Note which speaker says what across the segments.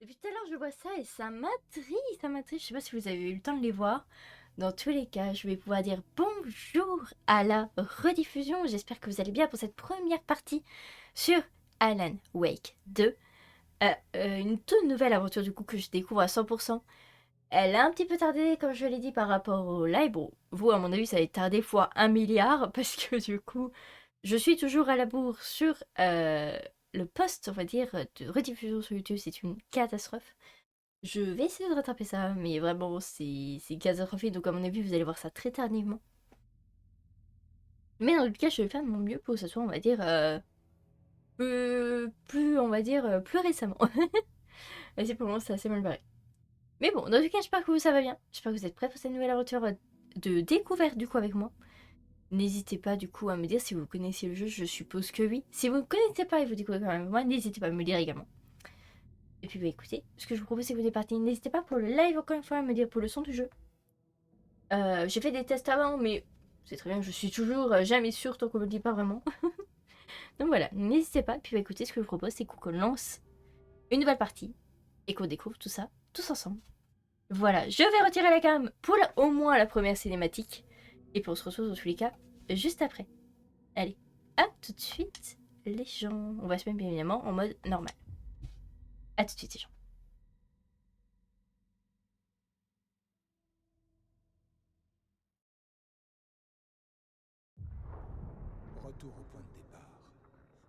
Speaker 1: Depuis tout à l'heure, je vois ça et ça m'intrigue, ça m'intrigue. Je sais pas si vous avez eu le temps de les voir. Dans tous les cas, je vais pouvoir dire bonjour à la rediffusion. J'espère que vous allez bien pour cette première partie sur Alan Wake 2. Une toute nouvelle aventure du coup que je découvre à 100%. Elle a un petit peu tardé, comme je l'ai dit, par rapport au live. Bon, vous, à mon avis, ça va tardé fois 1 milliard parce que du coup, je suis toujours à la bourre sur le post, on va dire, de rediffusion sur YouTube. C'est une catastrophe. Je vais essayer de rattraper ça, mais vraiment, c'est catastrophique. Donc, à mon avis, vous allez voir ça très tardivement. Mais dans tout cas, je vais faire de mon mieux pour que ce soit, on va dire, on va dire, plus récemment. Vas-y, pour le moment, c'est assez mal barré. Mais bon, dans tout cas, j'espère que ça va bien. J'espère que vous êtes prêts pour cette nouvelle aventure de découverte, du coup, avec moi. N'hésitez pas, du coup, à me dire si vous connaissez le jeu. Je suppose que oui. Si vous ne connaissez pas et vous découvrez quand même avec moi, n'hésitez pas à me le dire également. Et puis, bah écoutez, ce que je vous propose, c'est que vous départiez. N'hésitez pas pour le live, encore une fois, à me dire pour le son du jeu. J'ai fait des tests avant, mais c'est très bien, je suis toujours jamais sûre tant qu'on me le dit pas vraiment. Donc voilà, n'hésitez pas. Puis bah, écoutez, ce que je vous propose, c'est qu'on lance une nouvelle partie et qu'on découvre tout ça tous ensemble. Voilà, je vais retirer la cam pour au moins la première cinématique. Et puis on se retrouve dans tous les cas juste après. Allez, à tout de suite les gens. On va se mettre bien évidemment en mode normal. À tout de suite les gens.
Speaker 2: Retour au point de départ.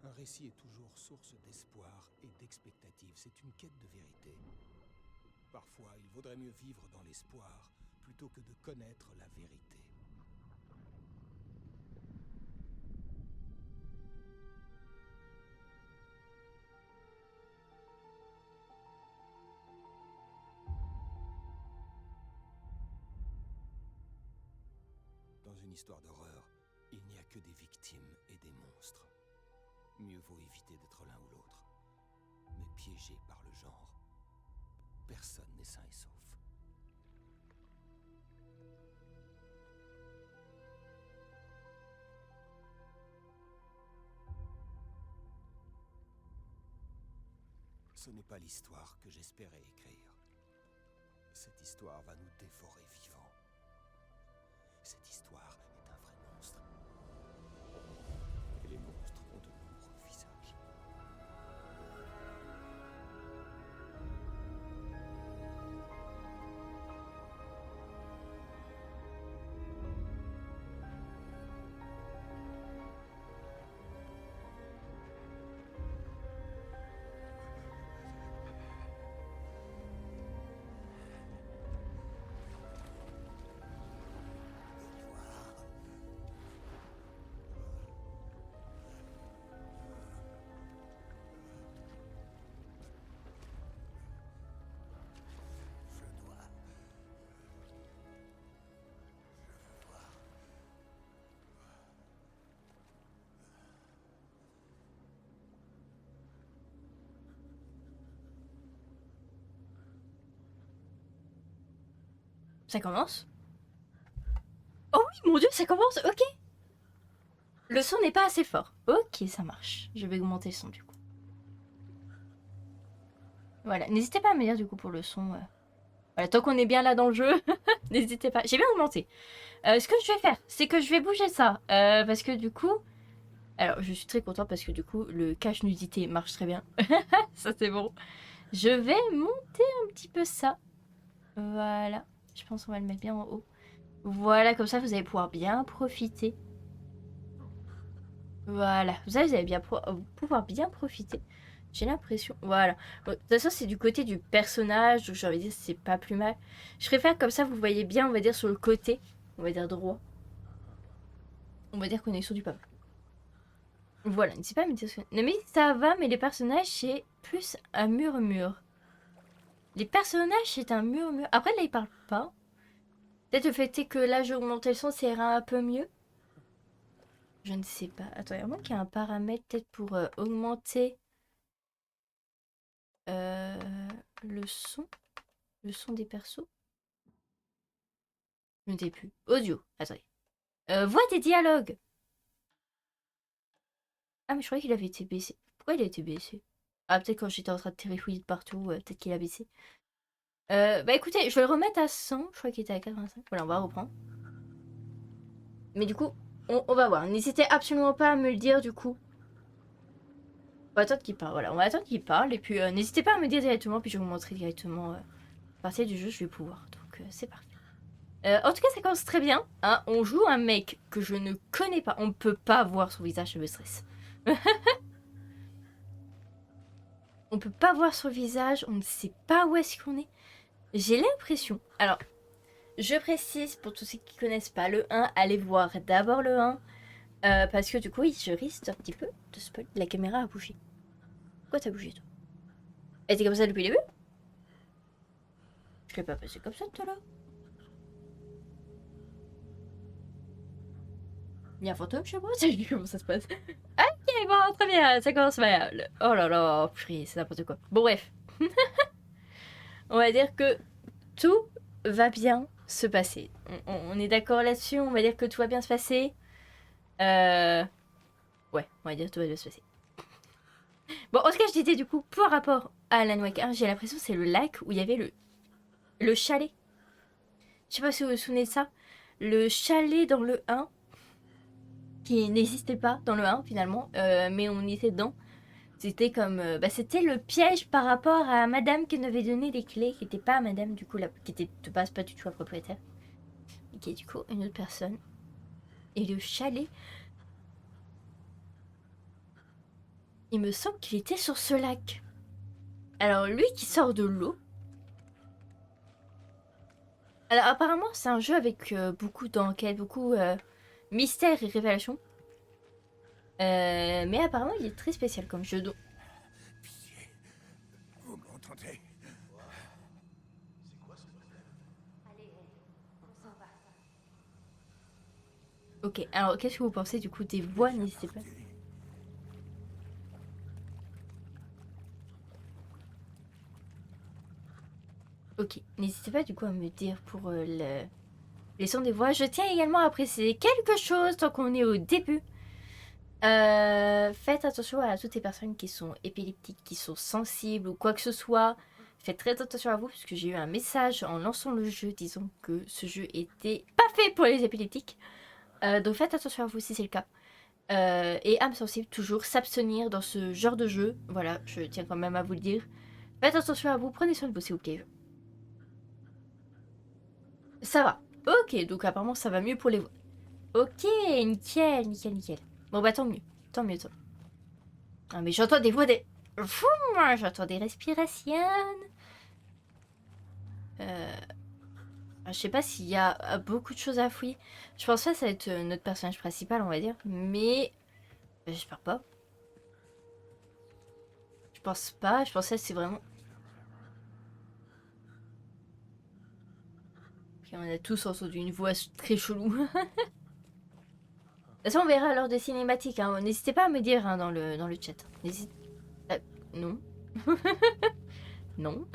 Speaker 2: Un récit est toujours source d'espoir et d'expectative. C'est une quête de vérité. Parfois, il vaudrait mieux vivre dans l'espoir plutôt que de connaître la vérité. Dans une histoire d'horreur, il n'y a que des victimes et des monstres. Mieux vaut éviter d'être l'un ou l'autre. Mais piégé par le genre, personne n'est sain et sauf. Ce n'est pas l'histoire que j'espérais écrire. Cette histoire va nous dévorer vivants. Cette histoire est un vrai monstre. Et les monstres ont de nombreux visages.
Speaker 1: Ça commence? Oh oui, mon dieu, ça commence, ok. Le son n'est pas assez fort. Ok, ça marche. Je vais augmenter le son du coup. Voilà, n'hésitez pas à me dire du coup pour le son. Voilà, tant qu'on est bien là dans le jeu, n'hésitez pas. J'ai bien augmenté. Ce que je vais faire, c'est que je vais bouger ça. Parce que du coup... Alors, je suis très contente parce que du coup, le cache nudité marche très bien. Ça, c'est bon. Je vais monter un petit peu ça. Voilà. Je pense qu'on va le mettre bien en haut. Voilà, comme ça, vous allez pouvoir bien profiter. Voilà. Vous allez bien pouvoir bien profiter. J'ai l'impression. Voilà. Bon, de toute façon, c'est du côté du personnage. Donc, j'ai envie de dire, c'est pas plus mal. Je préfère comme ça, vous voyez bien, on va dire, sur le côté. On va dire droit. On va dire qu'on est sur du pas mal. Voilà, n'hésitez pas à me dire ce que... Non, mais ça va, mais les personnages, c'est plus un murmure. Les personnages, c'est un murmure. Après, là, ils parlent pas. Peut-être le fait est que là, j'ai augmenté le son, ça ira un peu mieux. Je ne sais pas. Attends, il y a moins qu'il y a un paramètre peut-être pour augmenter euh, le son. Le son des persos. Je ne sais plus. Audio. Attendez. Voix des dialogues. Ah, mais je croyais qu'il avait été baissé. Pourquoi il a été baissé? Ah, peut-être quand j'étais en train de tirer fouiller de partout, peut-être qu'il a baissé. Bah écoutez, je vais le remettre à 100. Je crois qu'il était à 85. Voilà, on va reprendre. Mais du coup, on va voir. N'hésitez absolument pas à me le dire du coup. On va attendre qu'il parle. Voilà, on va attendre qu'il parle. Et puis n'hésitez pas à me dire directement. Puis je vais vous montrer directement à partir du jeu, je vais pouvoir. Donc c'est parfait. En tout cas, ça commence très bien. Hein. On joue un mec que je ne connais pas. On ne peut pas voir son visage, ça me stresse. On peut pas voir son visage. On ne sait pas où est-ce qu'on est. J'ai l'impression. Alors, je précise pour tous ceux qui connaissent pas le 1, allez voir d'abord le 1. Parce que du coup, oui, je risque un petit peu de spoil. La caméra a bougé. Pourquoi t'as bougé toi? Elle était comme ça depuis le début? Je l'ai pas passé comme ça tout à l'heure. Il y a un fantôme chez moi? C'est comment ça se passe? Ok, bon, très bien, ça commence mal. Oh là là, purée, c'est n'importe quoi. Bon, bref. On va dire que tout va bien se passer. On est d'accord là-dessus, on va dire que tout va bien se passer. Ouais, on va dire que tout va bien se passer. Bon, en tout cas, je disais du coup, par rapport à Alan Wake 1, j'ai l'impression que c'est le lac où il y avait le chalet. Je sais pas si vous vous souvenez de ça. Le chalet dans le 1, qui n'existait pas dans le 1 finalement, mais on y était dedans. C'était comme. Bah, c'était le piège par rapport à madame qui nous avait donné les clés, qui n'était pas madame du coup, qui était de base pas du tout la propriétaire, et qui est du coup une autre personne. Et le chalet, il me semble qu'il était sur ce lac. Alors lui qui sort de l'eau. Alors apparemment c'est un jeu avec beaucoup d'enquêtes, beaucoup mystère et révélation. Mais apparemment il est très spécial comme jeu.
Speaker 2: Pitié, vous m'entendez?
Speaker 1: Ok, alors qu'est-ce que vous pensez du coup des voix? N'hésitez pas. Ok, n'hésitez pas du coup à me dire pour les sons des voix. Je tiens également à préciser quelque chose tant qu'on est au début. Faites attention à toutes les personnes qui sont épileptiques, qui sont sensibles ou quoi que ce soit. Faites très attention à vous parce que j'ai eu un message en lançant le jeu disant que ce jeu était pas fait pour les épileptiques. Donc faites attention à vous si c'est le cas. Et âme sensible, toujours s'abstenir dans ce genre de jeu. Voilà, je tiens quand même à vous le dire. Faites attention à vous, prenez soin de vous s'il vous plaît. Ça va. Ok, donc apparemment ça va mieux pour les voix. Ok, nickel, nickel, nickel. Bon bah tant mieux, tant mieux, tant mieux. Ah mais j'entends des voix des... J'entends des respirations. Je sais pas s'il y a beaucoup de choses à fouiller. Je pense pas que ça va être notre personnage principal, on va dire. Mais... j'espère pas. Je pense pas, je pensais que c'est vraiment... Ok, on a tous entendu une voix très chelou. De toute façon, on verra lors des cinématiques. Hein. N'hésitez pas à me dire hein, dans le chat. N'hésite... non. Non.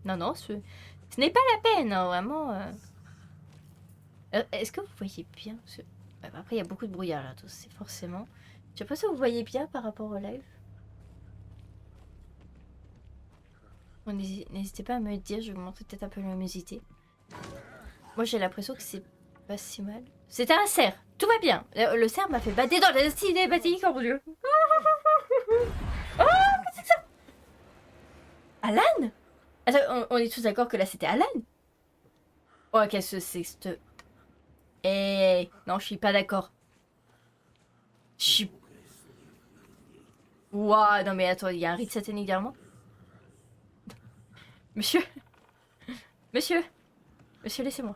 Speaker 1: Non, non, ce n'est pas la peine, hein, vraiment. Est-ce que vous voyez bien ce... Après, il y a beaucoup de brouillard là, c'est forcément... Je sais pas si vous voyez bien par rapport au live. Bon, n'hésitez pas à me le dire, je vais vous montrer peut-être un peu la luminosité. Moi, j'ai l'impression que c'est pas si mal. C'était un cerf, tout va bien. Le cerf m'a fait bader dans la cinématique, oh mon dieu. Oh, qu'est-ce que c'est que ça? Alan? Attends, on est tous d'accord que là, c'était Alan? Oh, qu'est-ce que c'est que cette... Eh, non, je suis pas d'accord. Je suis... Ouah, non mais attends, il y a un rite satanique derrière moi. Monsieur, monsieur, monsieur, laissez-moi.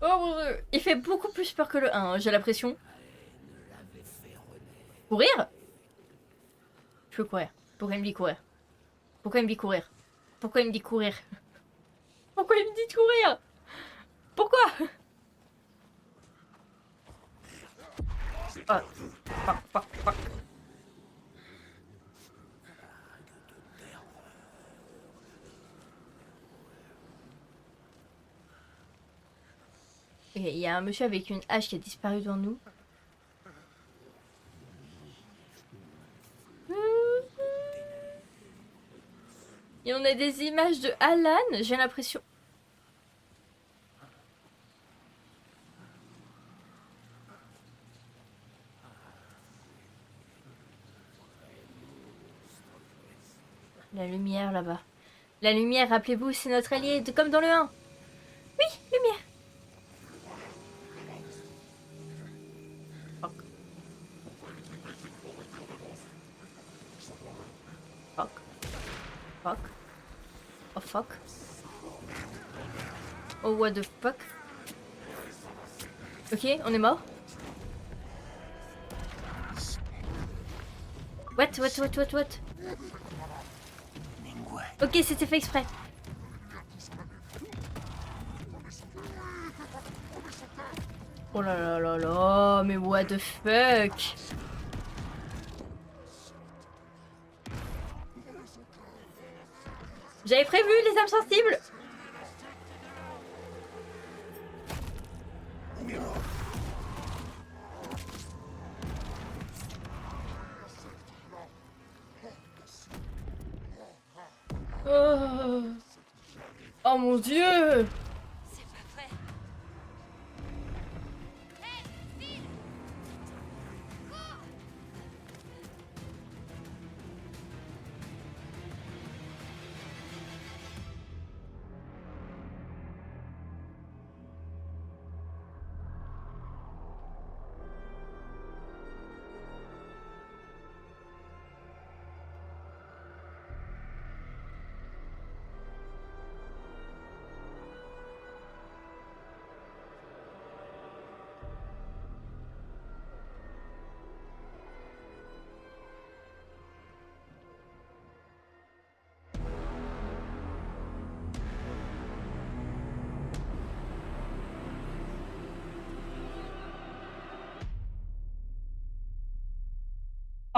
Speaker 1: Oh mon dieu, il fait beaucoup plus peur que le 1, hein, j'ai l'impression. Courir? Je peux courir. Pourquoi il me dit courir? Pourquoi il me dit courir? Pourquoi il me dit courir? Pourquoi il me dit courir? Pourquoi? Oh, fuck, fuck, fuck. Ok, il y a un monsieur avec une hache qui a disparu devant nous. Et on a des images de Alan, j'ai l'impression. La lumière là-bas. La lumière, rappelez-vous, c'est notre allié, comme dans le 1. Oui, lumière. Fuck. Fuck. Fuck. Oh fuck. Oh what the fuck. Ok, on est mort. What? Ok, c'était fait exprès. Oh là là là là, mais what the fuck. J'avais prévu les âmes sensibles. Oh, oh mon dieu.
Speaker 3: C'est pas vrai.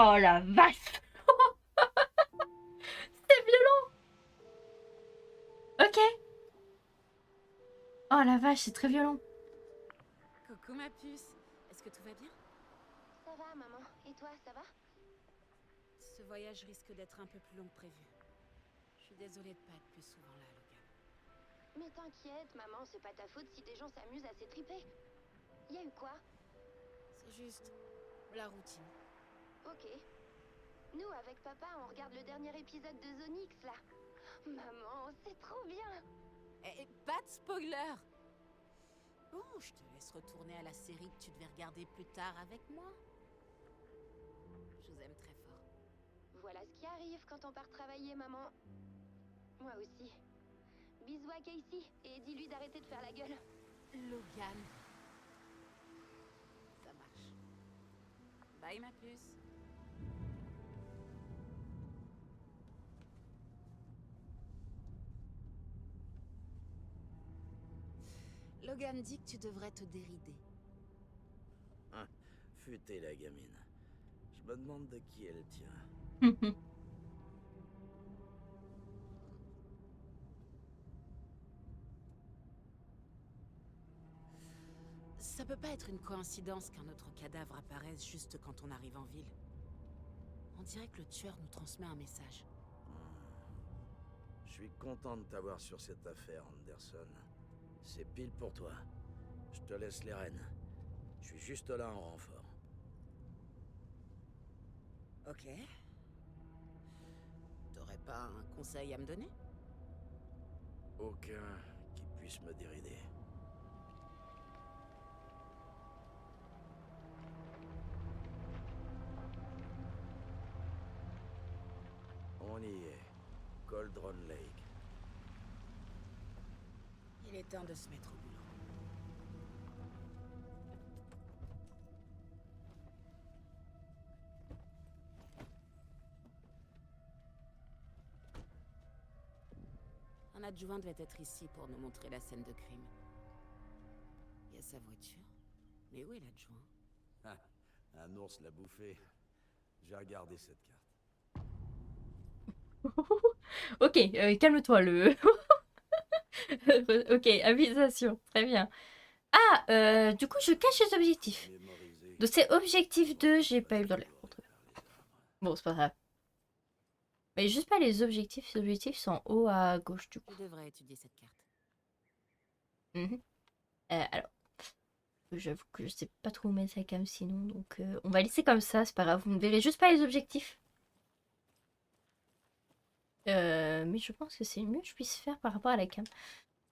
Speaker 1: Oh la vache. C'est violent. Ok. Oh la vache, c'est très violent.
Speaker 3: Coucou ma puce. Est-ce que tout va bien?
Speaker 4: Ça va, maman. Et toi, ça va?
Speaker 3: Ce voyage risque d'être un peu plus long que prévu. Je suis désolée de pas être plus souvent là, Logan.
Speaker 4: Mais t'inquiète, maman, c'est pas ta faute si des gens s'amusent à s'étriper. Y a eu quoi?
Speaker 3: C'est juste la routine.
Speaker 4: Ok. Nous, avec papa, on regarde le dernier épisode de Zonix, là. Maman, c'est trop bien!
Speaker 3: Eh, pas de spoiler! Bon, je te laisse retourner à la série que tu devais regarder plus tard avec moi. Je vous aime très fort.
Speaker 4: Voilà ce qui arrive quand on part travailler, maman. Moi aussi. Bisous à Casey, et dis-lui d'arrêter de faire la gueule.
Speaker 3: Logan. Ça marche. Bye ma puce. Logan dit que tu devrais te dérider.
Speaker 5: Hein, futée la gamine. Je me demande de qui elle tient.
Speaker 3: Ça peut pas être une coïncidence qu'un autre cadavre apparaisse juste quand on arrive en ville. On dirait que le tueur nous transmet un message.
Speaker 5: Je suis content de t'avoir sur cette affaire, Anderson. C'est pile pour toi. Je te laisse les rênes. Je suis juste là en renfort.
Speaker 3: Ok. T'aurais pas un conseil à me donner?
Speaker 5: Aucun qui puisse me dérider. On y est. Cauldron Lake.
Speaker 3: Il est temps de se mettre au boulot. Un adjoint devait être ici pour nous montrer la scène de crime. Il y a sa voiture. Mais où est l'adjoint?
Speaker 5: Ah, un ours l'a bouffé. J'ai regardé cette carte.
Speaker 1: Ok, calme-toi le. Ok, avisation, très bien. Ah, du coup, je cache les objectifs. Donc c'est objectif 2, j'ai pas eu dans les. Bon, c'est pas grave. Mais juste pas les objectifs. Les objectifs sont en haut à gauche du coup.
Speaker 3: Je devrais étudier cette carte.
Speaker 1: Mhm. Alors, j'avoue que je sais pas trop où mettre la cam sinon. Donc on va laisser comme ça, c'est pas grave. Vous ne verrez juste pas les objectifs. Mais je pense que c'est le mieux que je puisse faire par rapport à la cam.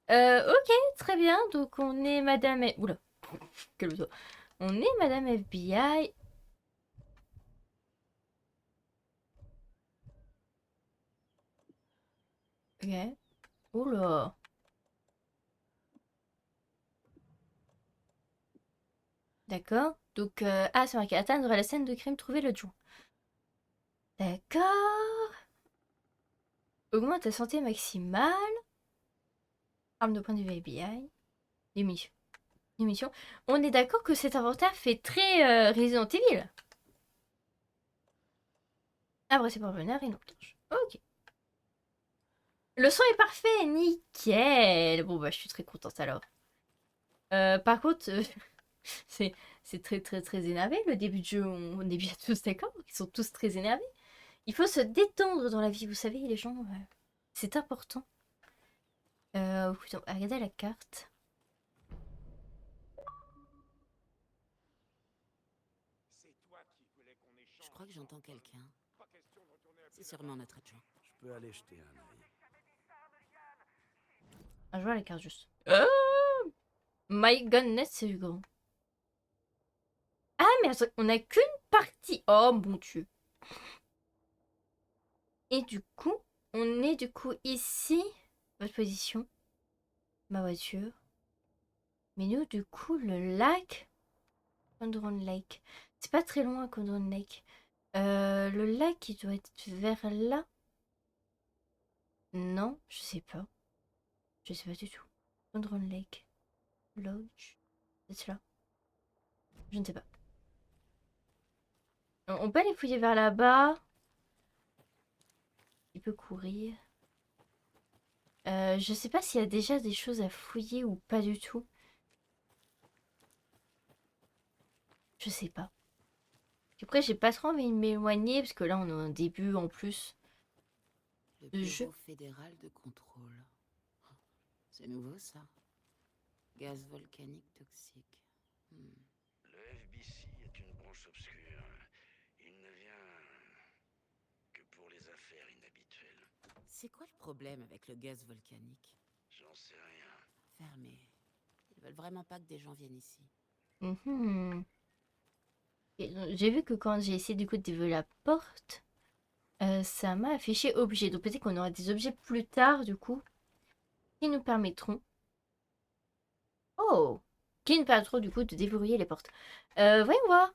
Speaker 1: Ok, très bien. Donc on est Madame... Oula, calme-toi. On est Madame FBI. Ok. Oula. D'accord. Donc, ah, c'est marqué atteindre la scène de crime, trouver le joint. D'accord. Augmente la santé maximale. Arme de poing du FBI. Émission. Émission. On est d'accord que cet inventaire fait très Resident Evil. Abracé par bonheur et une torche. Ok. Le son est parfait, nickel. Bon bah je suis très contente alors. Par contre, c'est très énervé le début de jeu. On est bien tous d'accord. Ils sont tous très énervés. Il faut se détendre dans la vie, vous savez, les gens. C'est important. Regardez la carte.
Speaker 3: Je crois que j'entends quelqu'un. C'est sûrement notre adjoint.
Speaker 5: Je peux aller jeter un œil.
Speaker 1: Ah, je vois la carte juste. My goodness, c'est grand. Ah, mais attends, on a qu'une partie. Oh mon Dieu. Et du coup, on est du coup ici. Votre position. Ma voiture. Mais nous, du coup, le lac. Condron Lake. C'est pas très loin, Condron Lake. Le lac, il doit être vers là. Non, je sais pas. Je sais pas du tout. Condron Lake. Lodge. C'est là. Je ne sais pas. On peut aller fouiller vers là-bas. Il peut courir. Je sais pas s'il y a déjà des choses à fouiller ou pas du tout. Je sais pas. Après, j'ai pas trop envie de m'éloigner parce que là, on est au début en plus.
Speaker 3: Le
Speaker 1: Le jeu.
Speaker 3: Bureau fédéral de contrôle. C'est nouveau ça. Gaz volcanique toxique.
Speaker 5: Le FBC est une branche obscure. Il ne vient que pour les affaires inhabituelles.
Speaker 3: C'est quoi le problème avec le gaz volcanique?
Speaker 5: J'en sais rien.
Speaker 3: Fermé. Ils veulent vraiment pas que des gens viennent ici.
Speaker 1: Mhm. J'ai vu que quand j'ai essayé du coup de déverrouiller la porte, ça m'a affiché objet. Donc peut-être qu'on aura des objets plus tard du coup qui nous permettront. Oh! Qui nous permettront du coup de déverrouiller les portes. Voyons voir.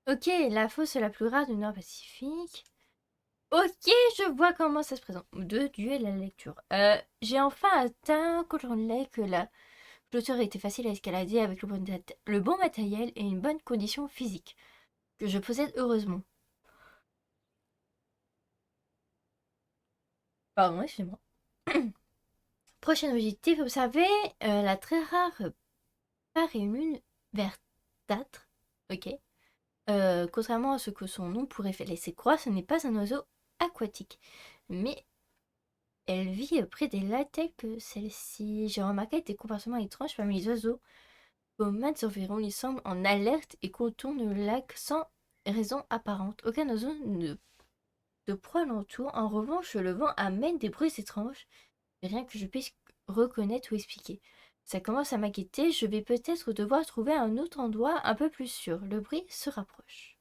Speaker 1: Ok, la fosse la plus rare du Nord-Pacifique. Ok, je vois comment ça se présente. Deux duels à la lecture. J'ai enfin atteint Cauldron Lake. La clôture était facile à escalader avec le bon matériel et une bonne condition physique. Que je possède heureusement. Pardon, excusez-moi. Prochaine objectif, observer la très rare parémune verdâtre. Ok. Contrairement à ce que son nom pourrait laisser croire, ce n'est pas un oiseau aquatique. Mais elle vit près des lacs tels que celle-ci. J'ai remarqué des comportements étranges parmi les oiseaux. Au mètres environ, ils semblent en alerte et contournent le lac sans raison apparente. Aucun oiseau ne de proie alentour. En revanche, le vent amène des bruits étranges. Rien que je puisse reconnaître ou expliquer. Ça commence à m'inquiéter. Je vais peut-être devoir trouver un autre endroit un peu plus sûr. Le bruit se rapproche.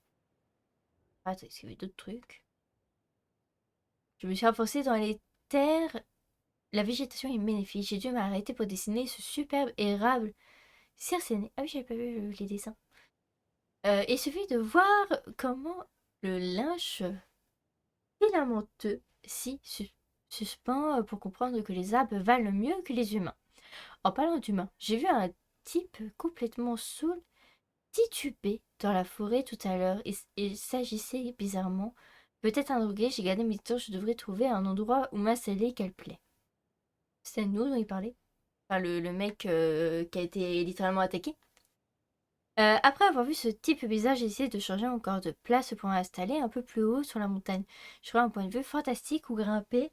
Speaker 1: Attends, est-ce qu'il y avait d'autres trucs? Je me suis renforcée dans les terres. La végétation est magnifique. J'ai dû m'arrêter pour dessiner ce superbe érable cercéné. Ah oui, j'avais pas vu les dessins. Il suffit de voir comment le lynche filamenteux s'y suspend pour comprendre que les arbres valent mieux que les humains. En parlant d'humains, j'ai vu un type complètement saoul tituber dans la forêt tout à l'heure. Il s'agissait bizarrement. Peut-être un drogué, j'ai gardé mes torches, je devrais trouver un endroit où m'installer qu'elle plaît. C'est nous dont il parlait. Enfin, le mec qui a été littéralement attaqué. Après avoir vu ce type bizarre, j'ai décidé de changer encore de place pour m'installer un peu plus haut sur la montagne. Je ferai un point de vue fantastique où grimper.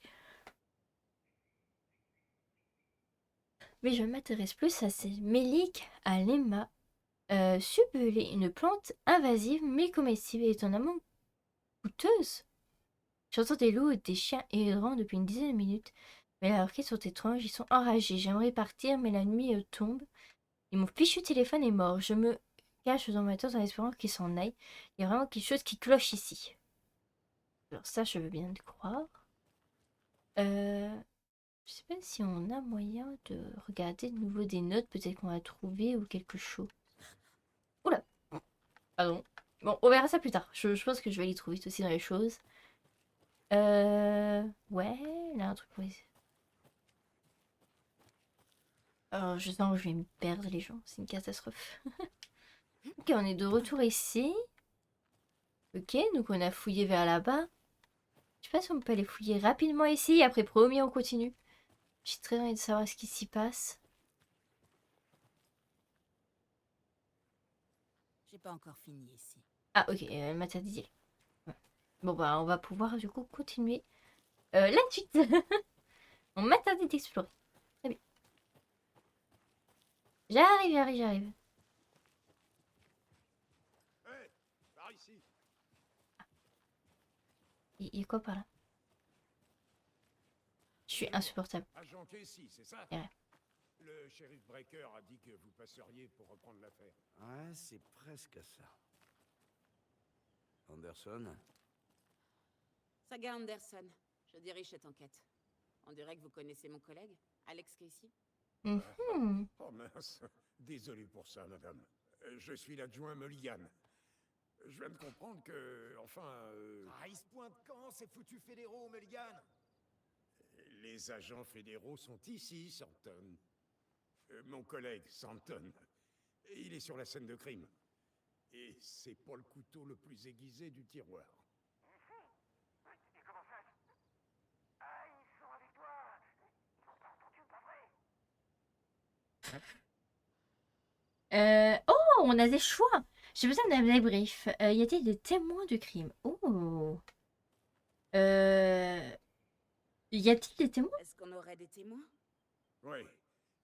Speaker 1: Mais je m'intéresse plus à ces méliques à l'EMA subulée, une plante invasive mais comestible et étonnamment coûteuse. J'entends des loups et des chiens errants depuis une dizaine de minutes. Mais leurs cris sont étranges, ils sont enragés. J'aimerais partir, mais la nuit tombe. Et mon fichu téléphone est mort. Je me cache dans ma tente en espérant qu'il s'en aille. Il y a vraiment quelque chose qui cloche ici. Alors ça, je veux bien le croire. Je sais pas si on a moyen de regarder de nouveau des notes. Peut-être qu'on va trouver ou quelque chose. Oula. Pardon. Bon, on verra ça plus tard. Je pense que je vais les trouver aussi dans les choses. Ouais, là un truc pour essayer. Alors, je sens que je vais me perdre les gens. C'est une catastrophe. Ok, on est de retour ici. Ok, donc on a fouillé vers là-bas. Je sais pas si on peut aller fouiller rapidement ici. Après, promis, on continue. J'ai très envie de savoir ce qui s'y passe.
Speaker 3: J'ai pas encore fini ici.
Speaker 1: Ah, ok, elle m'a dit. Ouais. Bon, bah, on va pouvoir du coup continuer la suite. On m'interdit d'explorer. Très bien. J'arrive.
Speaker 2: Hé, par ici.
Speaker 1: Il y a quoi par là? Je suis insupportable.
Speaker 2: Agent Casey, c'est ça?
Speaker 1: Ouais.
Speaker 2: Le shérif Breaker a dit que vous passeriez pour reprendre l'affaire.
Speaker 5: Ouais, c'est presque ça. Anderson?
Speaker 3: Saga Anderson, je dirige cette enquête. On dirait que vous connaissez mon collègue, Alex Casey.
Speaker 1: Mhm.
Speaker 2: Oh mince, désolé pour ça, madame. Je suis l'adjoint Mulligan. Je viens de comprendre que,
Speaker 6: Ah, il se pointe quand, ces foutus fédéraux, Mulligan?
Speaker 2: les agents fédéraux sont ici, Santon. Mon collègue, Santon. Il est sur la scène de crime. Et c'est pas le couteau le plus aiguisé du tiroir.
Speaker 1: Oh, on a des choix. J'ai besoin d'un débrief. Y a-t-il des témoins du crime? Oh. Y a-t-il des témoins?
Speaker 3: Est-ce qu'on aurait des témoins?
Speaker 2: Oui,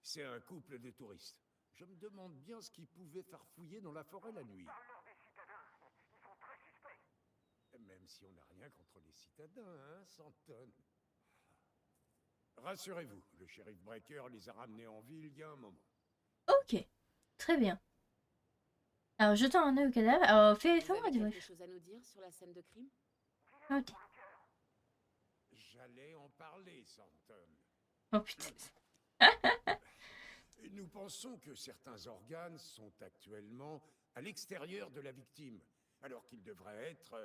Speaker 2: c'est un couple de touristes. Je me demande bien ce qu'ils pouvaient farfouiller dans la forêt la nuit. Même si on n'a rien contre les citadins, hein, Santon. Rassurez-vous, le shérif Breaker les a ramenés en ville il y a un moment.
Speaker 1: Ok, très bien. Alors, jetant un œil au cadavre. Alors,
Speaker 3: Vous
Speaker 1: fais-moi un
Speaker 3: avez quelque
Speaker 1: débrief.
Speaker 3: chose à nous dire sur la scène de crime?
Speaker 1: Ok.
Speaker 2: J'allais en parler, Santon.
Speaker 1: Oh putain.
Speaker 2: Nous pensons que certains organes sont actuellement à l'extérieur de la victime, alors qu'ils devraient être,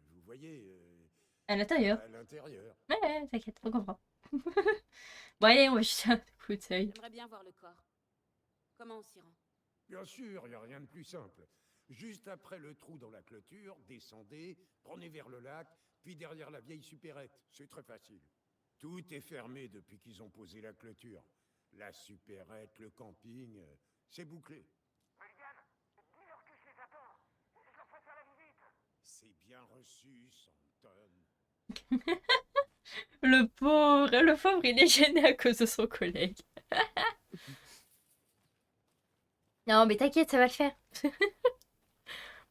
Speaker 2: vous voyez,
Speaker 1: À l'intérieur.
Speaker 2: à l'intérieur.
Speaker 1: Ouais, t'inquiète, on comprend. Bon, allez, on va jeter un coup d'œil.
Speaker 3: J'aimerais bien voir le corps. Comment on s'y rend?
Speaker 2: Bien sûr, il n'y a rien de plus simple. Juste après le trou dans la clôture, descendez, prenez vers le lac, puis derrière la vieille supérette. C'est très facile. Tout est fermé depuis qu'ils ont posé la clôture. La supérette, le camping, c'est bouclé. C'est bien reçu, Santon.
Speaker 1: Le pauvre, il est gêné à cause de son collègue. Non, mais t'inquiète, ça va le faire.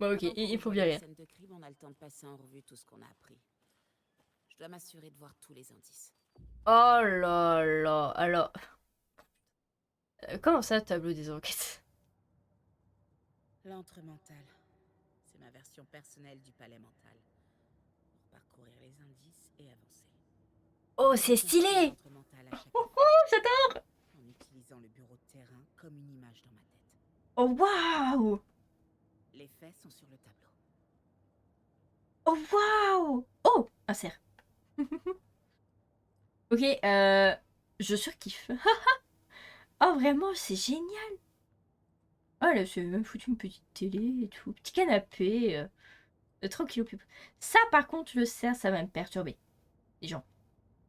Speaker 1: Bon, ok,
Speaker 3: Pendant qu'on
Speaker 1: il faut
Speaker 3: revoit
Speaker 1: bien
Speaker 3: la
Speaker 1: rire.
Speaker 3: scène de crime, on a le temps de passer en revue tout ce qu'on a appris. Je dois m'assurer de voir tous les indices.
Speaker 1: Oh là là, alors... comment ça, tableau des enquêtes?
Speaker 3: L'antre mental. C'est ma version personnelle du palais mental. Pour parcourir les indices et avancer.
Speaker 1: Oh,
Speaker 3: Je
Speaker 1: c'est
Speaker 3: reconstruis
Speaker 1: stylé!
Speaker 3: l'antre mental à chaque
Speaker 1: Oh,
Speaker 3: fois,
Speaker 1: j'adore!
Speaker 3: en utilisant le bureau de terrain comme une image dans ma tête.
Speaker 1: Oh, waouh!
Speaker 3: Les faits sont sur le tableau.
Speaker 1: Oh, waouh! Oh, un cerf. Ok, je surkiffe. Oh, vraiment, c'est génial! Oh, là, c'est même foutu une petite télé et tout. Petit canapé. Tranquille. Ça, par contre, le cerf, ça va me perturber. Les gens.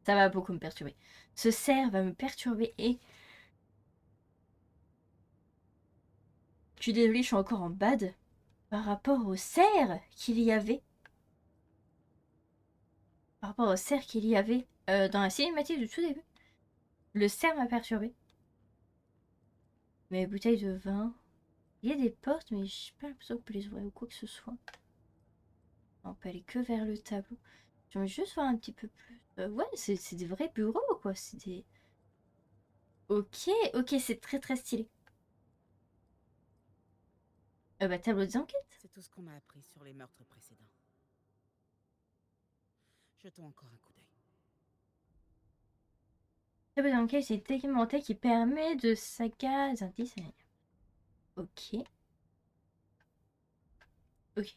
Speaker 1: Ça va beaucoup me perturber. Ce cerf va me perturber et... suis désolée, je suis encore en bad par rapport au cerf qu'il y avait. Par rapport au cerf qu'il y avait dans la cinématique du tout début. Le cerf m'a perturbé. Mes bouteilles de vin. Il y a des portes, mais je n'ai pas l'impression qu'on peut les ouvrir ou quoi que ce soit. On peut aller que vers le tableau. J'aimerais juste voir un petit peu plus. Ouais, c'est des vrais bureaux, quoi. C'est des... Ok, ok, c'est très très stylé. Bah, tableau des enquêtes.
Speaker 3: C'est tout ce qu'on m'a appris sur les meurtres précédents. Jetons encore un coup d'œil.
Speaker 1: Tableau des enquêtes, c'est documenté qui permet de saga des indices. Ok. Ok.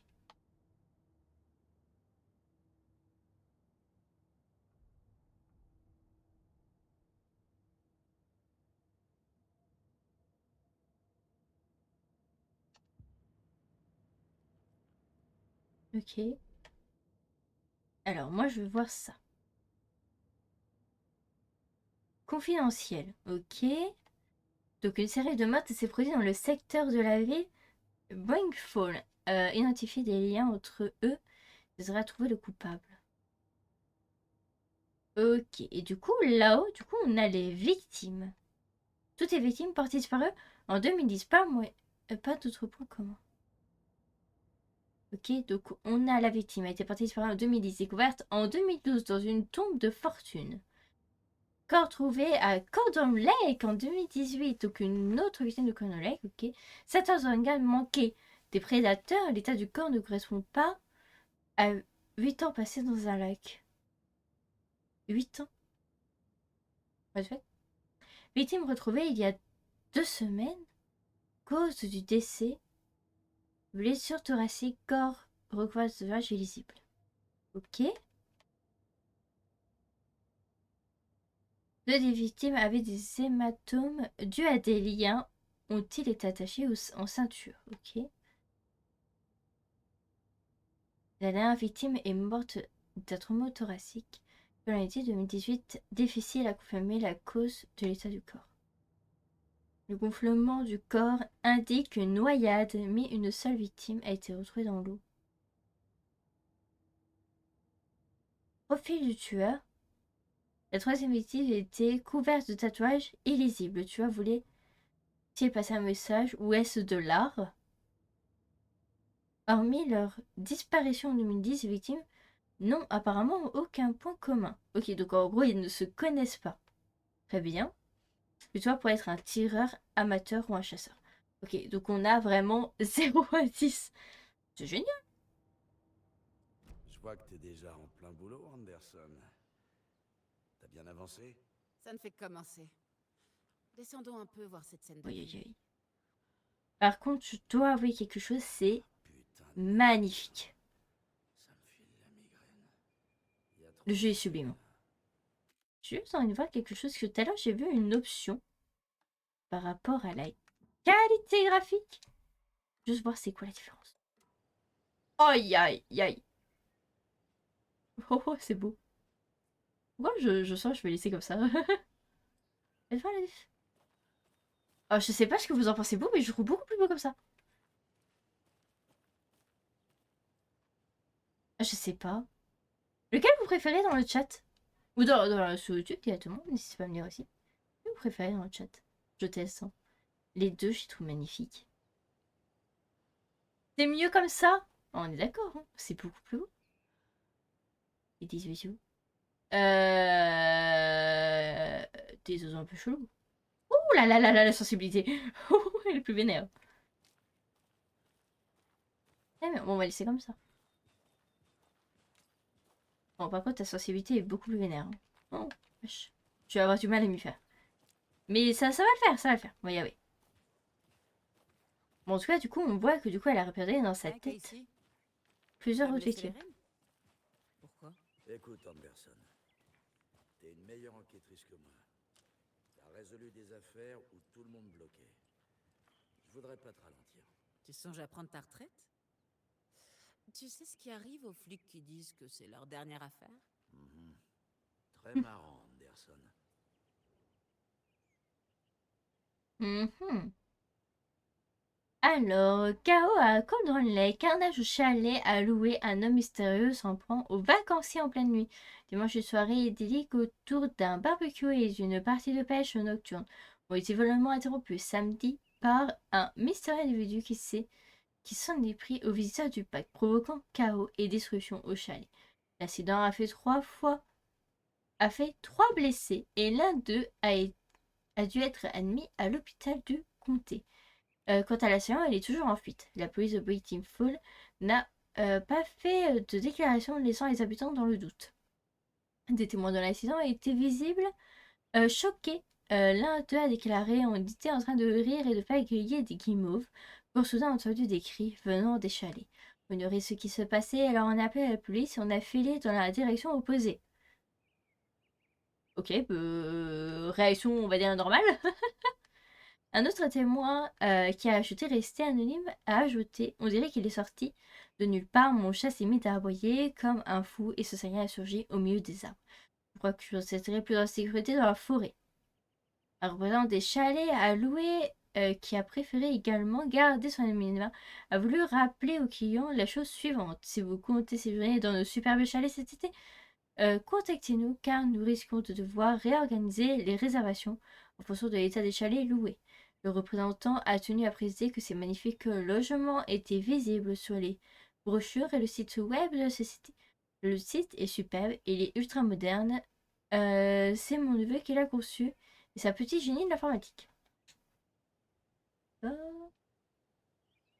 Speaker 1: Ok. Alors, moi, je veux voir ça. Confidentiel. Ok. Donc, une série de meurtres s'est produite dans le secteur de la ville Boeing Fall. Identifier des liens entre eux. Devrait trouver le coupable. Ok. Et du coup, là-haut, on a les victimes. Toutes les victimes portées disparues en 2010. Pas d'autres points communs. Ok, donc on a la victime, a été portée disparue en 2010, découverte en 2012 dans une tombe de fortune. Corps trouvé à Cordon Lake en 2018, donc une autre victime de Cordon Lake, ok. 14 organes manqués des prédateurs, l'état du corps ne correspond pas à 8 ans passés dans un lac. 8 ans. Pas de fait. Victime retrouvée il y a 2 semaines, cause du décès, blessure thoracique, corps recouvert de sauvage et lisible. Ok. Deux des victimes avaient des hématomes dus à des liens. Ont-ils été attachés en ceinture? Ok. La dernière victime est morte d'un trauma thoracique. Selon l'étude 2018, difficile à confirmer la cause de l'état du corps. Le gonflement du corps indique une noyade, mais une seule victime a été retrouvée dans l'eau. Profil du tueur. La troisième victime était couverte de tatouages illisibles. Le tueur voulait-il passer un message ou est-ce de l'art? Hormis leur disparition en 2010, les victimes n'ont apparemment aucun point commun. Ok, donc en gros, ils ne se connaissent pas. Très bien. Le tueur pourrait être un tireur amateur ou un chasseur. Ok, donc on a vraiment 0 à 10. C'est génial.
Speaker 5: Je vois que t'es déjà en plein boulot, Anderson. T'as bien avancé?
Speaker 3: Ça ne fait que commencer. Descendons un peu voir cette scène de
Speaker 1: Aïe, aïe,
Speaker 3: crime.
Speaker 1: aïe. Par contre, je dois avouer quelque chose, c'est
Speaker 5: Putain de
Speaker 1: magnifique.
Speaker 5: ça me file la migraine. Y a trop
Speaker 1: Le jeu est
Speaker 5: de
Speaker 1: sublime.
Speaker 5: trucs.
Speaker 1: J'ai juste envie de voir quelque chose que tout à l'heure, j'ai vu une option par rapport à la qualité graphique. Juste voir c'est quoi la différence. Aïe, aïe, aïe. Oh, oh, c'est beau. Moi, je sens, je vais laisser comme ça. Elle va la diff. Oh, je sais pas ce que vous en pensez, vous, mais je trouve beaucoup plus beau comme ça. Ah, je sais pas. Lequel vous préférez dans le chat? Ou sur YouTube directement, n'hésitez pas à me dire aussi. Lequel vous préférez dans le chat? Je teste. Hein. Les deux, je les trouve magnifiques. C'est mieux comme ça? On est d'accord, hein, c'est beaucoup plus beau. Les 18 où Des oiseaux un peu chelous. Ouh là là là là, la sensibilité. Elle est plus vénère. Eh, mais bon, on va laisser comme ça. Bon, par contre, ta sensibilité est beaucoup plus vénère. Hein. Oh, wesh. Tu vas avoir du mal à m'y faire. Mais ça va le faire, ça va le faire. On va y arriver. Bon, en tout cas, du coup, on voit que du coup, elle a repéré dans sa
Speaker 3: Hein,
Speaker 1: tête
Speaker 3: Casey?
Speaker 1: plusieurs
Speaker 3: Tu vas me
Speaker 1: autres
Speaker 3: laisser les
Speaker 1: victimes.
Speaker 3: rênes? Pourquoi?
Speaker 5: Écoute, Anderson. T'es une meilleure enquêtrice que moi. T'as résolu des affaires où tout le monde bloquait. Je voudrais pas te ralentir.
Speaker 3: Tu songes à prendre ta retraite? Tu sais ce qui arrive aux flics qui disent que c'est leur dernière affaire?
Speaker 5: Mhm. Très marrant, Anderson.
Speaker 1: Mhm. Alors, Kao à Cauldron Lake, carnage au chalet à louer, un homme mystérieux s'en prend aux vacanciers en pleine nuit. Dimanche, une soirée idyllique autour d'un barbecue et d'une partie de pêche nocturne ont été violemment interrompus samedi par un mystérieux individu qui s'en est pris aux visiteurs du parc, provoquant chaos et destruction au chalet. L'incident a fait trois blessés et l'un d'eux a dû être admis à l'hôpital du comté. Quant à l'assaillant, elle est toujours en fuite. La police de Brighton Falls n'a pas fait de déclaration laissant les habitants dans le doute. Des témoins de l'incident étaient visibles, choqués. L'un d'eux a déclaré: on était en train de rire et de faire griller des guimauves quand soudain entendu des cris venant des chalets. On ignorait ce qui se passait, alors on a appelé la police et on a filé dans la direction opposée. Ok, réaction on va dire normale. Un autre témoin qui a ajouté rester anonyme a ajouté: on dirait qu'il est sorti de nulle part, mon chat s'est mis à aboyer comme un fou et ce signal a surgi au milieu des arbres. Je crois que je serais plus en sécurité dans la forêt. Un représentant des chalets à louer qui a préféré également garder son anonymat a voulu rappeler aux clients la chose suivante: si vous comptez séjourner dans nos superbes chalets cet été, contactez-nous car nous risquons de devoir réorganiser les réservations en fonction de l'état des chalets loués. Le représentant a tenu à préciser que ces magnifiques logements étaient visibles sur les brochures et le site web de la société. Le site est superbe, il est ultra moderne. C'est mon neveu qui l'a conçu et c'est un petit génie de l'informatique.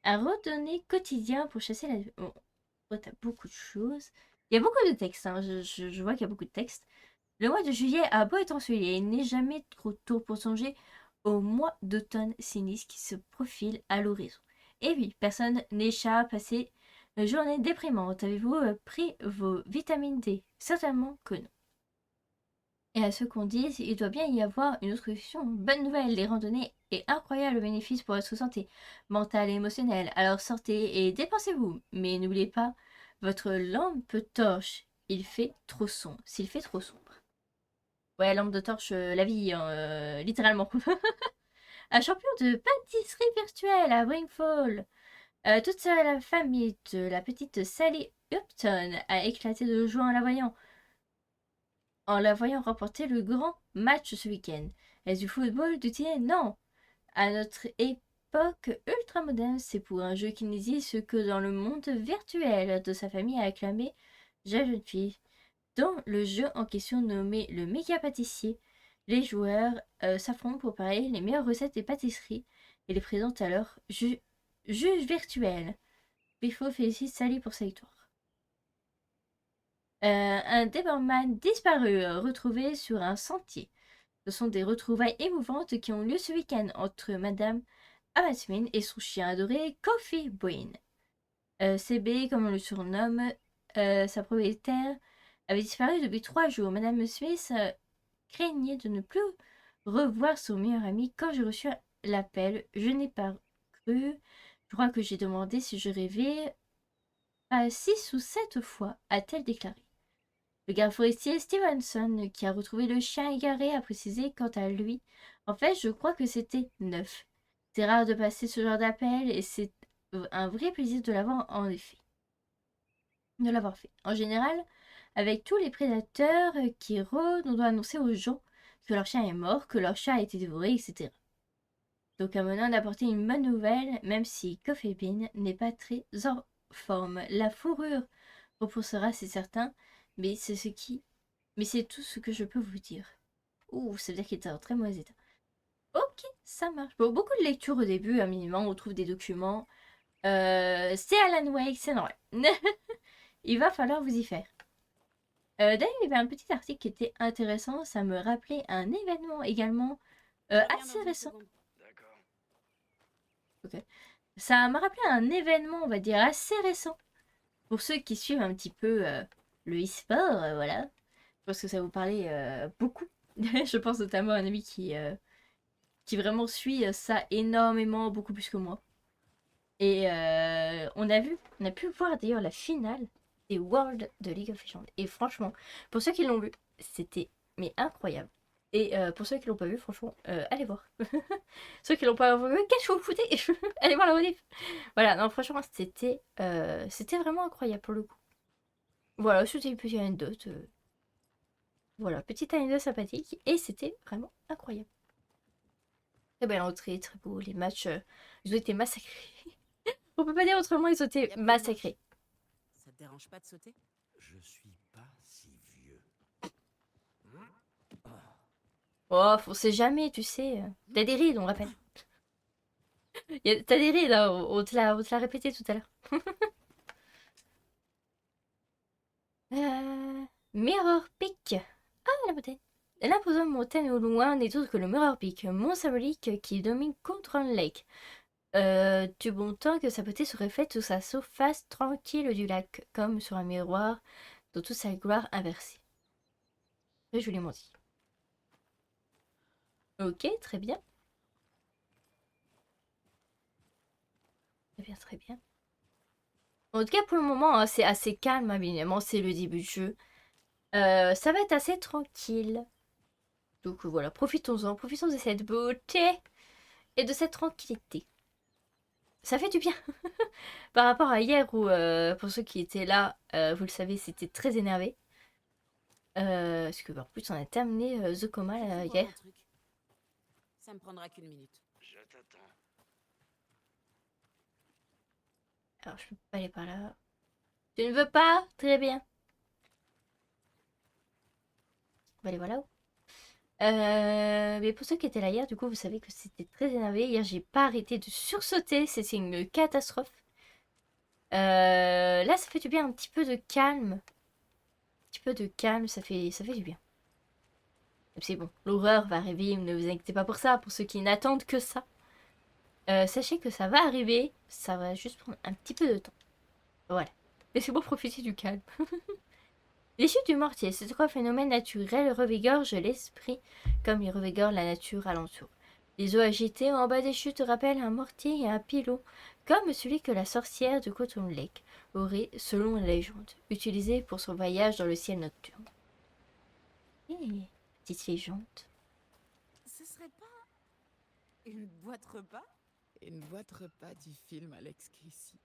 Speaker 1: Un randonnée quotidien pour chasser la... Bon, t'as beaucoup de choses. Il y a beaucoup de textes, hein. Je vois qu'il y a beaucoup de textes. Le mois de juillet a beau être ensoleillé, il n'est jamais trop tôt pour songer au mois d'automne sinistre qui se profile à l'horizon. Et oui, personne n'échappe à ces journées déprimantes. Avez-vous pris vos vitamines D? Certainement que non. Et à ce qu'on dise, il doit bien y avoir une autre question. Bonne nouvelle, les randonnées est incroyable bénéfice pour votre santé mentale et émotionnelle. Alors sortez et dépensez-vous. Mais n'oubliez pas, votre lampe torche, il fait trop sombre. S'il fait trop sombre. Ouais, lampe de torche, la vie, hein, littéralement. Un champion de pâtisserie virtuelle à Bringfall. Toute la famille de la petite Sally Upton a éclaté de joie en la voyant remporter le grand match ce week-end. Est-ce du football, du tir? Non. À notre époque ultra moderne, c'est pour un jeu qui n'existe que dans le monde virtuel de sa famille, a acclamé la jeune fille. Dans le jeu en question nommé le méga pâtissier, les joueurs s'affrontent pour préparer les meilleures recettes des pâtisseries et les présentent à leur juge virtuel. Biffo félicite Sally pour sa victoire. Un Doberman disparu retrouvé sur un sentier. Ce sont des retrouvailles émouvantes qui ont lieu ce week-end entre Madame Amatmin et son chien adoré Coffee Bean. CB, comme on le surnomme, sa propriétaire, avait disparu depuis 3 jours. Madame Smith craignait de ne plus revoir son meilleur ami. Quand j'ai reçu l'appel, je n'ai pas cru. Je crois que j'ai demandé si je rêvais 6 ou 7 fois, a-t-elle déclaré. Le garde forestier Stevenson, qui a retrouvé le chien égaré, a précisé quant à lui: en fait, je crois que c'était 9. C'est rare de passer ce genre d'appel et c'est un vrai plaisir de l'avoir fait. En général, avec tous les prédateurs qui rôdent, on doit annoncer aux gens que leur chien est mort, que leur chat a été dévoré, etc. Donc à maintenant d'apporter une bonne nouvelle, même si Coffee Bean n'est pas très en forme. La fourrure repoussera, c'est certain, mais c'est tout ce que je peux vous dire. Ouh, ça veut dire qu'il était en très mauvais état. Ok, ça marche. Bon, beaucoup de lecture au début, un minimum, on trouve des documents. C'est Alan Wake, c'est normal. Il va falloir vous y faire. D'ailleurs, il y avait un petit article qui était intéressant. Ça me rappelait un événement également assez récent.
Speaker 5: D'accord.
Speaker 1: Ok. Ça m'a rappelé un événement, on va dire, assez récent. Pour ceux qui suivent un petit peu le e-sport, voilà. Je pense que ça vous parlait beaucoup. Je pense notamment à un ami qui vraiment suit ça énormément, beaucoup plus que moi. Et on a pu voir d'ailleurs la finale des Worlds de League of Legends. Et franchement, pour ceux qui l'ont vu, c'était mais incroyable. Et pour ceux qui l'ont pas vu, franchement, allez voir. Ceux qui l'ont pas vu, qu'est-ce que vous foutez? Allez voir la rediff. Voilà, non, franchement, c'était vraiment incroyable pour le coup. Voilà, c'était une petite anecdote. Voilà, petite anecdote sympathique. Et c'était vraiment incroyable. Très belle entrée, très beau. Les matchs, ils ont été massacrés. On peut pas dire autrement, ils ont
Speaker 3: Y a
Speaker 1: été
Speaker 3: pas de
Speaker 1: massacrés.
Speaker 3: Ça te dérange pas de sauter?
Speaker 5: Je suis pas si vieux.
Speaker 1: Oh, on sait jamais, tu sais. T'as des rides, on rappelle. T'as des rides, hein, on te l'a répété tout à l'heure. Mirror Peak. Ah, la montagne. L'imposante montagne au loin n'est autre que le Mirror Peak, mont symbolique qui domine Contron Lake. Du bon temps que sa beauté se reflète sur sa surface tranquille du lac, comme sur un miroir dans toute sa gloire inversée. Très joliment dit. Ok, très bien. Très bien, très bien. En tout cas, pour le moment, hein, c'est assez calme, hein, évidemment, c'est le début du jeu. Ça va être assez tranquille. Donc voilà, profitons-en, profitons de cette beauté et de cette tranquillité. Ça fait du bien. Par rapport à hier où, pour ceux qui étaient là, vous le savez, c'était très énervé. Parce que, en plus, on a terminé The Coma
Speaker 3: Fais voir
Speaker 1: hier.
Speaker 3: ton truc. Ça me prendra qu'une minute.
Speaker 5: Je t'attends.
Speaker 1: Alors, je peux pas aller par là. Tu ne veux pas? Très bien. On va aller voir là-haut. Mais pour ceux qui étaient là hier, du coup, vous savez que c'était très énervé. Hier, j'ai pas arrêté de sursauter. C'était une catastrophe. Là, ça fait du bien, un petit peu de calme. Un petit peu de calme, ça fait du bien. C'est bon, l'horreur va arriver, ne vous inquiétez pas pour ça. Pour ceux qui n'attendent que ça, sachez que ça va arriver. Ça va juste prendre un petit peu de temps. Voilà. Laissez-moi profiter du calme. Les chutes du mortier, c'est quoi phénomène naturel revigorent l'esprit comme il revigore la nature alentour. Les eaux agitées en bas des chutes rappellent un mortier et un pilon, comme celui que la sorcière de Cotton Lake aurait, selon la légende, utilisé pour son voyage dans le ciel nocturne. Petite légende.
Speaker 3: Ce serait pas une boîte repas?
Speaker 7: Une boîte repas du film Alex Casey.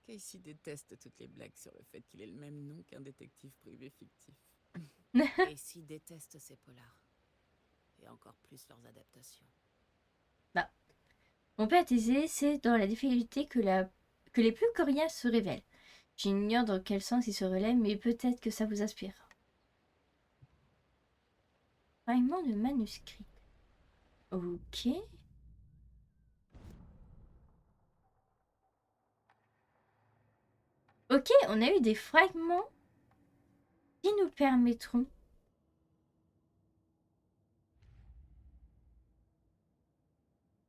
Speaker 7: Casey déteste toutes les blagues sur le fait qu'il ait le même nom qu'un détective privé fictif.
Speaker 3: Et s'ils détestent ces polars. Et encore plus leurs adaptations.
Speaker 1: Bah. Mon père disait, c'est dans la difficulté que les plus coriaces se révèlent. J'ignore dans quel sens il se relève, mais peut-être que ça vous inspire. Fragment de manuscrit. Ok. Ok, on a eu des fragments qui nous permettront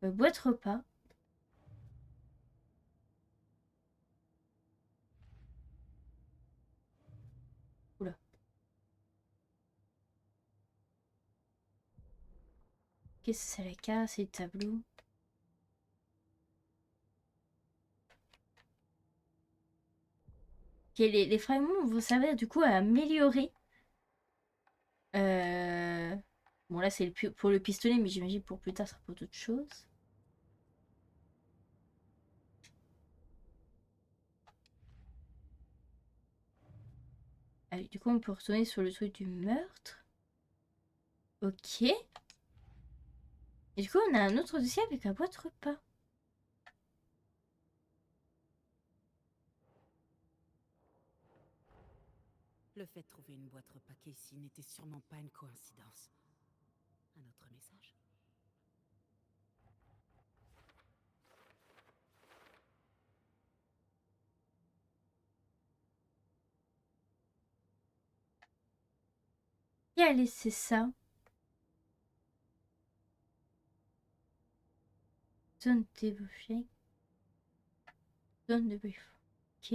Speaker 1: boîte repas. Oula. Qu'est-ce que c'est la carte, c'est le tableau. Ok, les fragments vont servir du coup à améliorer. Bon là c'est pour le pistolet, mais j'imagine pour plus tard ça sera pour d'autres choses. Ah, du coup on peut retourner sur le truc du meurtre. Ok. Et du coup on a un autre dossier avec un boîte repas.
Speaker 3: Le fait de trouver une boîte repas Casey n'était sûrement pas une coïncidence. Un autre message.
Speaker 1: Qui a laissé ça? Zone débouchée. Zone de brief. Ok.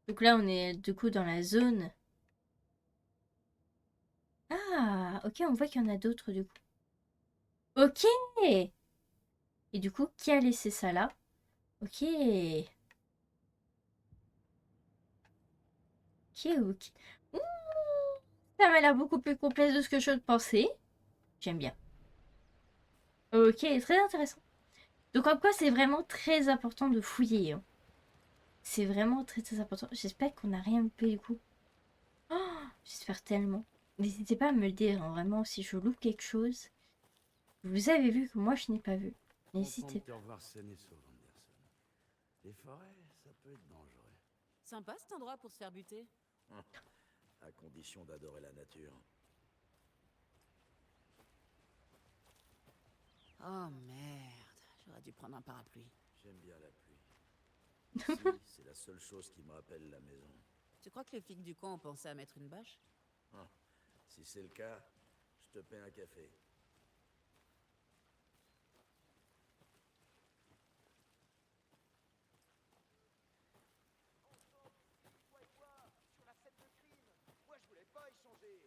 Speaker 1: Donc là on est du coup dans la zone. Ah, ok, on voit qu'il y en a d'autres du coup. Ok. Et du coup, qui a laissé ça là? Ok. Ok. Ouh, ça m'a l'air beaucoup plus complexe de ce que je pensais. J'aime bien. Ok, très intéressant. Donc comme quoi c'est vraiment très important de fouiller. Hein. C'est vraiment très très important. J'espère qu'on n'a rien loupé du coup. Oh, j'espère tellement. N'hésitez pas à me le dire, hein, vraiment, si je loupe quelque chose. Vous avez vu que moi je n'ai pas vu.
Speaker 5: Content
Speaker 1: N'hésitez
Speaker 5: de te
Speaker 1: pas.
Speaker 5: revoir sain et sauve, Anderson. Les forêts, ça peut être dangereux.
Speaker 3: Sympa cet endroit pour se faire buter.
Speaker 5: À condition d'adorer la nature.
Speaker 3: Oh merde, j'aurais dû prendre un parapluie.
Speaker 5: J'aime bien la pluie. Ici, c'est la seule chose qui me rappelle la maison.
Speaker 3: Tu crois que les flics du coin ont pensé à mettre une bâche?
Speaker 5: Ah, si c'est le cas, je te paie un café.
Speaker 6: Sur la scène de crime. Moi, je voulais pas échanger.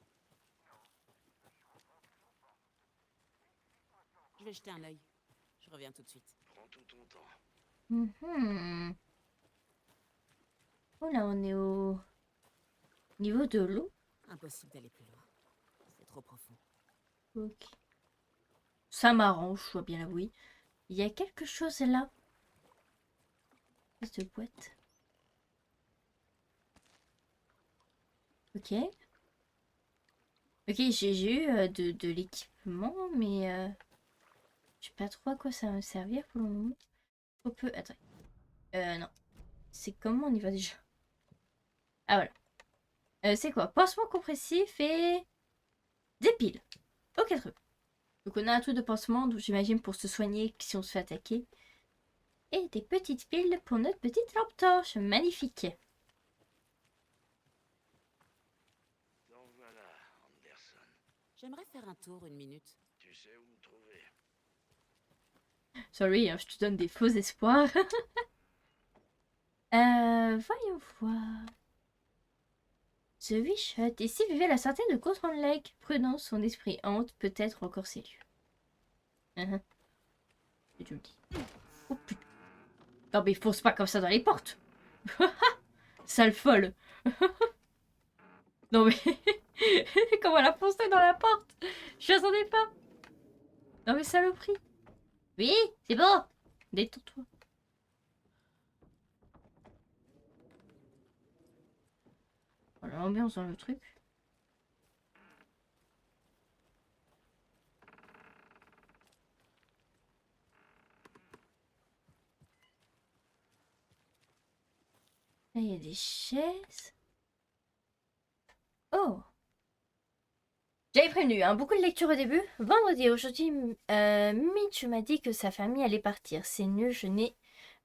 Speaker 3: Je vais jeter un œil. Je reviens tout de suite.
Speaker 5: Prends tout ton temps.
Speaker 1: Mhm. Oh là, on est au niveau de l'eau.
Speaker 3: Impossible d'aller plus loin. C'est trop profond.
Speaker 1: Ok. Ça m'arrange, je dois bien l'avouer. Il y a quelque chose là. Cette boîte. Ok. Ok, j'ai eu de l'équipement, mais je sais pas trop à quoi ça va me servir pour le moment. Trop peu. Attends. Non. C'est comment on y va déjà? Ah voilà. C'est quoi? Pansement compressif et des piles. Ok, très bien. Donc on a un truc de pansement, donc j'imagine pour se soigner si on se fait attaquer. Et des petites piles pour notre petite lampe torche. Magnifique.
Speaker 5: Donc voilà, Anderson.
Speaker 3: J'aimerais faire un tour une minute.
Speaker 5: Tu sais où me trouver.
Speaker 1: Sorry, hein, je te donne des faux espoirs. Voyons voir. The Wish Hut. Ici vivait la certaine de Cotron Lake. Prudence, son esprit hante peut-être encore ces lieux. Et tu me dis. Oh putain. Non mais fonce pas comme ça dans les portes. Sale folle. Non mais. Comment elle a foncé dans la porte? Je m'attendais pas. Non mais saloperie. Oui, c'est bon. Détends-toi. Voilà l'ambiance dans le truc. Là, il y a des chaises. Oh. J'avais prévenu, hein, beaucoup de lecture au début. Vendredi, aujourd'hui, Mitch m'a dit que sa famille allait partir. C'est nul, je n'ai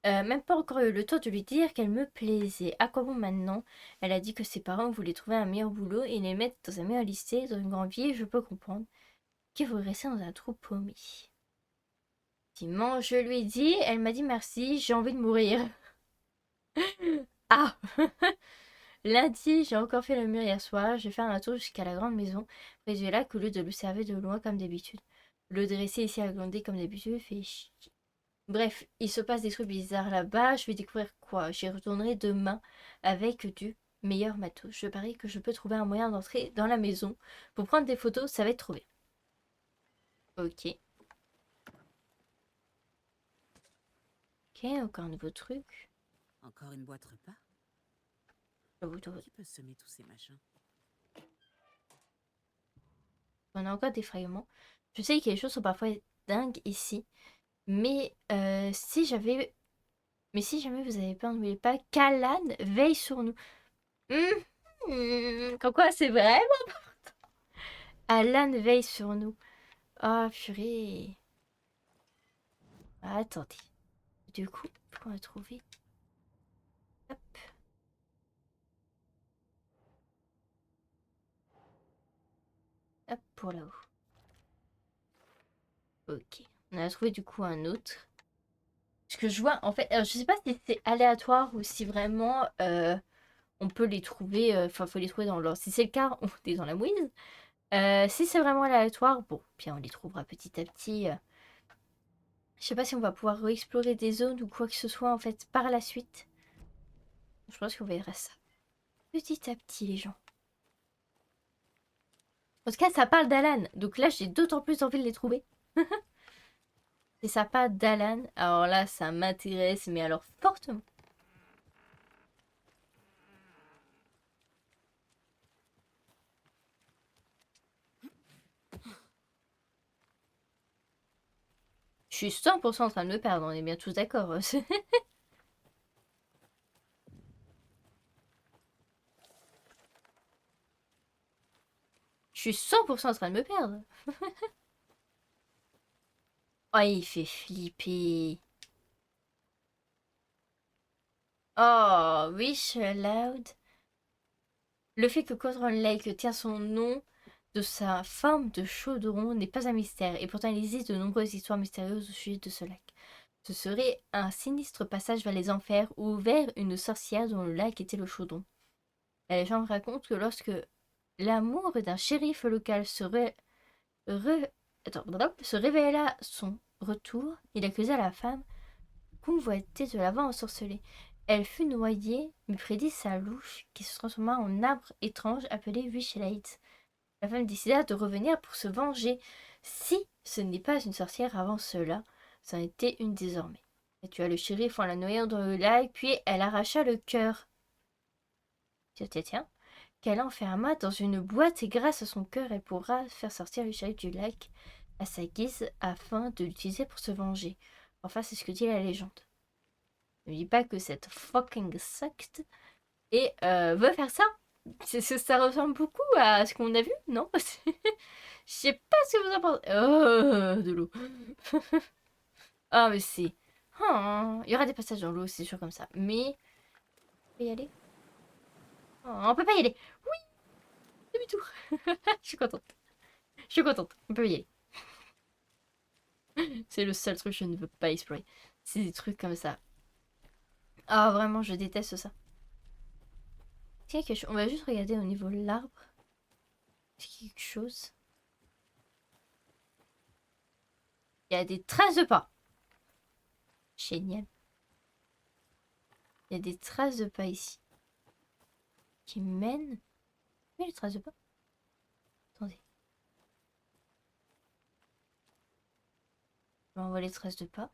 Speaker 1: même pas encore eu le temps de lui dire qu'elle me plaisait. À quoi bon maintenant? Elle a dit que ses parents voulaient trouver un meilleur boulot et les mettre dans un meilleur lycée, dans une grande ville, je peux comprendre. Qu'il faut rester dans un trou paumé. Dimanche, je lui ai dit, elle m'a dit merci, j'ai envie de mourir. Ah. Lundi, j'ai encore fait le mur hier soir. J'ai fait un tour jusqu'à la grande maison près du lac au lieu de l'observer de loin comme d'habitude. Le dresser ici à glander comme d'habitude fait chier. Bref, il se passe des trucs bizarres là-bas. Je vais découvrir quoi. J'y retournerai demain avec du meilleur matos. Je parie que je peux trouver un moyen d'entrer dans la maison pour prendre des photos. Ça va être trop bien. Ok. Ok, encore un nouveau truc.
Speaker 3: Encore une boîte repas? Qui peut semer tous ces machins?
Speaker 1: On a encore des fragments. Je sais que les choses sont parfois dingues ici. Mais si jamais vous avez peur, n'oubliez pas qu'Alan veille sur nous. Comme quoi, c'est vraiment important. Alan veille sur nous. Ah, purée. Ah, attendez. Du coup, on va trouver. Hop. Hop, pour là-haut. Ok. On a trouvé du coup un autre. Ce que je vois, en fait, je sais pas si c'est aléatoire ou si vraiment on peut les trouver. Enfin, faut les trouver dans l'ordre. Si c'est le cas, on est dans la mouise. Si c'est vraiment aléatoire, bon, bien on les trouvera petit à petit. Je sais pas si on va pouvoir re-explorer des zones ou quoi que ce soit en fait par la suite. Je pense qu'on verra ça petit à petit, les gens. En tout cas, ça parle d'Alan. Donc là, j'ai d'autant plus envie de les trouver. Et ça parle d'Alan. Alors là, ça m'intéresse, mais alors fortement. Je suis 100% en train de me perdre, on est bien tous d'accord. Je suis 100% en train de me perdre. Oh, il fait flipper. Oh, Wish Aloud. Le fait que Cauldron Lake tient son nom de sa forme de chaudron n'est pas un mystère, et pourtant il existe de nombreuses histoires mystérieuses au sujet de ce lac. Ce serait un sinistre passage vers les enfers ou vers une sorcière dont le lac était le chaudron. La légende raconte que lorsque l'amour d'un shérif local se révéla à son retour, il accusa la femme convoitée de l'avoir ensorcelée. Elle fut noyée, mais prédit sa louche qui se transforma en arbre étrange appelé Witchlight. La femme décida de revenir pour se venger. Si ce n'est pas une sorcière avant cela, c'en était une désormais. Elle tua le shérif en la noyant dans le lac, puis elle arracha le cœur. Tiens, qu'elle enferma dans une boîte et grâce à son cœur, elle pourra faire sortir le shérif du lac à sa guise afin de l'utiliser pour se venger. Enfin, c'est ce que dit la légende. Ne dis pas que cette fucking secte et veut faire ça. Ça ressemble beaucoup à ce qu'on a vu, non? Je sais pas ce que vous en pensez. Oh, de l'eau. Ah, mais c'est... Oh, il y aura des passages dans l'eau, c'est sûr comme ça. Mais... On peut y aller? Oh, on peut pas y aller. Oui, demi-tour. Je suis contente. Je suis contente. On peut y aller. C'est le seul truc que je ne veux pas explorer. C'est des trucs comme ça. Ah, vraiment, je déteste ça. On va juste regarder au niveau de l'arbre. Est-ce qu'il y a quelque chose? Il y a des traces de pas. Génial. Il y a des traces de pas ici. Qui mènent... Oui, les traces de pas. Attendez. On voit les traces de pas.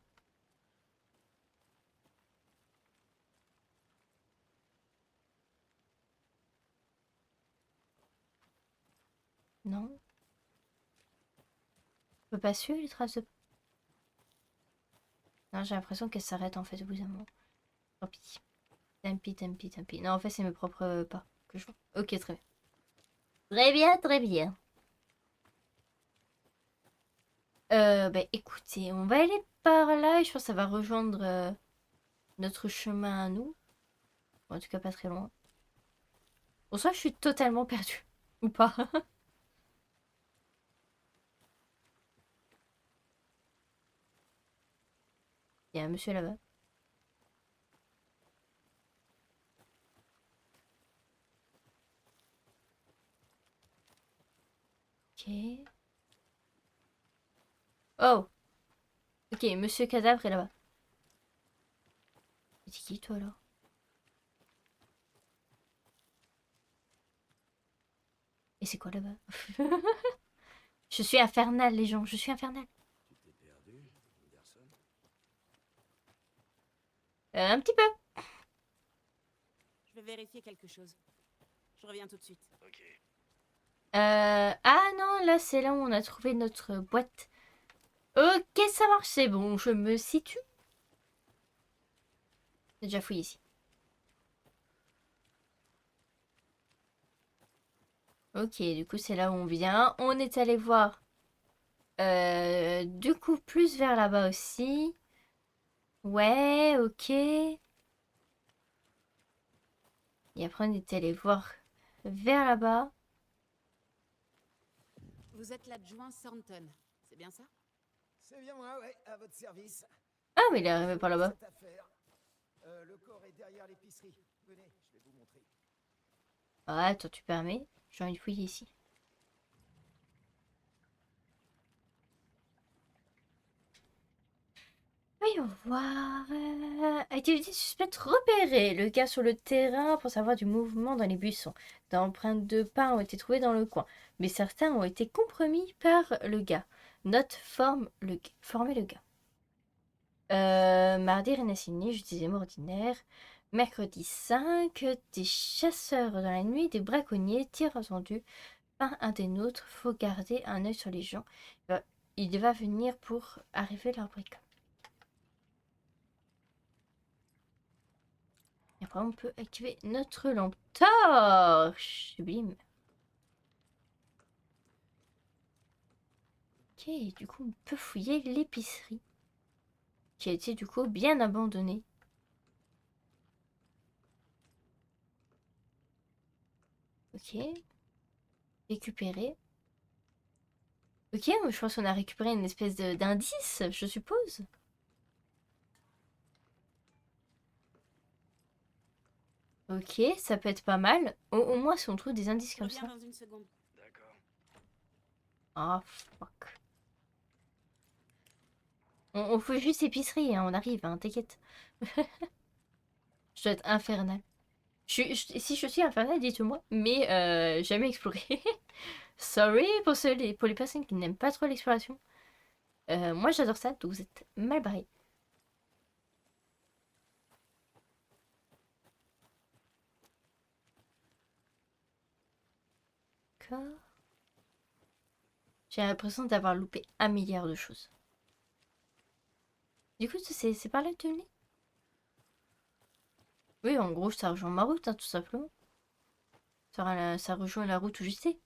Speaker 1: Non. On peut pas suivre les traces de pas. Non, j'ai l'impression qu'elles s'arrêtent en fait au bout d'un moment. Tant pis. Tant pis. Non, en fait, c'est mes propres pas que je vois. Ok, très bien. Très bien, très bien. Bah écoutez, on va aller par là et je pense que ça va rejoindre notre chemin à nous. Bon, en tout cas, pas très loin. Bon, soit je suis totalement perdue. Ou pas. Il y a un monsieur là-bas. Ok. Oh. Ok, monsieur cadavre est là-bas. C'est qui toi là? Et c'est quoi là-bas? Je suis infernale les gens, je suis infernale.
Speaker 5: Tu t'es perdu, Anderson?
Speaker 1: Un petit peu.
Speaker 3: Je vais vérifier quelque chose. Je reviens tout de suite.
Speaker 5: Ok.
Speaker 1: Ah non, là c'est là où on a trouvé notre boîte. Ok, ça marche, c'est bon, je me situe. J'ai déjà fouillé ici. Ok, du coup c'est là où on vient. On est allé voir. Du coup, plus vers là-bas aussi. Ouais, ok. Et après on est allé voir vers là-bas.
Speaker 3: Vous êtes l'adjoint Thornton, c'est bien ça?
Speaker 6: C'est bien moi, ouais, à votre service.
Speaker 1: Ah, mais il est arrivé par là-bas.
Speaker 6: Cette affaire. Le corps est derrière l'épicerie. Venez, je vais vous montrer.
Speaker 1: Ah, toi tu permets. J'ai envie de fouiller ici. voir. Activité suspecte repérée. Le gars sur le terrain pour savoir du mouvement dans les buissons. Des empreintes de pas ont été trouvées dans le coin, mais certains ont été compromis par le gars. Note former le gars. Mardi, rien à signer, jeudi, des mots ordinaires. Mercredi 5, des chasseurs dans la nuit, des braconniers, tir entendu. Pas un des nôtres, faut garder un œil sur les gens. Il va venir pour arriver leur bricole. Et après, on peut activer notre lampe torche. Sublime. Ok, du coup, on peut fouiller l'épicerie. Qui a été, du coup, bien abandonnée. Ok. Récupérer. Ok, moi, je pense qu'on a récupéré une espèce d'indice, je suppose. Ok, ça peut être pas mal. Au moins, si on trouve des indices
Speaker 3: Je
Speaker 1: comme
Speaker 3: reviens
Speaker 1: ça.
Speaker 3: dans une seconde.
Speaker 5: D'accord.
Speaker 1: Ah, fuck. On fait juste épicerie, hein, on arrive, hein, t'inquiète. Je dois être infernal. Si je suis infernal, dites-moi, mais jamais exploré. Sorry pour les personnes qui n'aiment pas trop l'exploration. Moi, j'adore ça, donc vous êtes mal barrés. D'accord. J'ai l'impression d'avoir loupé 1 milliard de choses. Du coup, c'est par là que tu venais? Oui, en gros, ça rejoint ma route, hein, tout simplement. Ça rejoint la route où j'étais.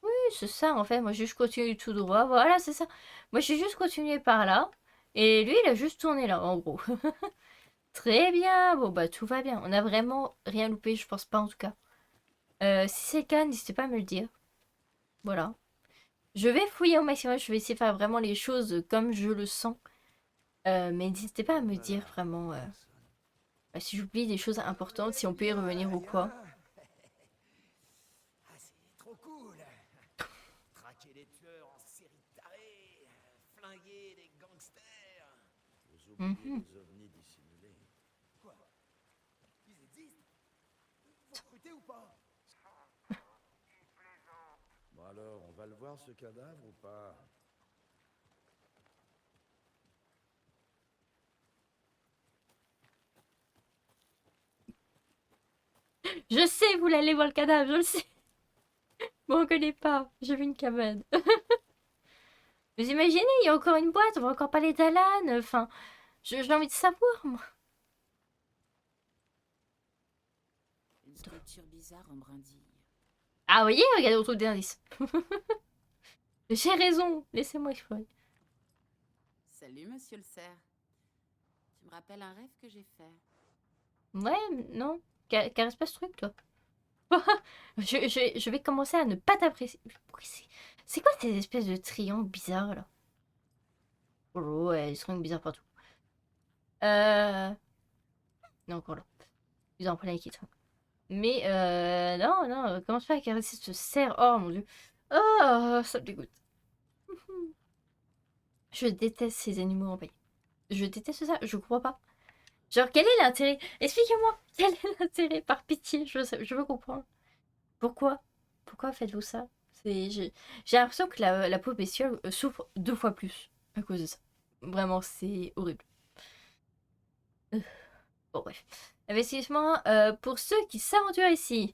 Speaker 1: Oui, c'est ça, en fait. Moi, j'ai juste continué tout droit. Voilà, c'est ça. Moi, j'ai juste continué par là. Et lui, il a juste tourné là, en gros. Très bien. Bon, bah, tout va bien. On a vraiment rien loupé, je pense pas, en tout cas. Si c'est le cas, n'hésitez pas à me le dire. Voilà. Je vais fouiller au maximum. Je vais essayer de faire vraiment les choses comme je le sens. Mais n'hésitez pas à me dire vraiment bah, si j'oublie des choses importantes, si on peut y revenir ou quoi.
Speaker 6: Ah, c'est trop cool. Traquer des tueurs en série tarés, flinguer des gangsters.
Speaker 5: Vous oubliez
Speaker 1: Mhm.
Speaker 5: les ovnis dissimulés.
Speaker 6: Quoi? Ils existent? Faut recruter ou pas?
Speaker 5: Bon alors, on va le voir ce cadavre ou pas?
Speaker 1: Je sais, vous l'allez voir le cadavre, je le sais. Bon, on connaît pas. J'ai vu une cabane. Vous imaginez, il y a encore une boîte, on va encore parler d'Alan. Enfin, j'ai envie de savoir, moi.
Speaker 3: Une structure bizarre en brindille.
Speaker 1: Ah, vous voyez, regardez, on trouve des indices. J'ai raison, laissez-moi explorer.
Speaker 3: Salut, monsieur le cerf. Tu me rappelles un rêve que j'ai fait.
Speaker 1: Ouais, non. Caresse pas ce truc, toi. Je vais commencer à ne pas t'apprécier. C'est quoi ces espèces de triangles bizarres, là? Oh, ouais, des triangles bizarres partout. Non, encore là. Ils en prennent qui triangles. Mais, non, non, commence pas à caresser ce cerf. Oh, mon Dieu. Oh, ça me dégoûte. Je déteste ces animaux empaillés. Je déteste ça, je crois pas. Genre, quel est l'intérêt? Expliquez-moi, quel est l'intérêt? Par pitié, je veux comprendre. Pourquoi? Pourquoi faites-vous ça? J'ai l'impression que la pauvre bestiole souffre 2 fois plus à cause de ça. Vraiment, c'est horrible. Bon, bref. Investissement pour ceux qui s'aventurent ici.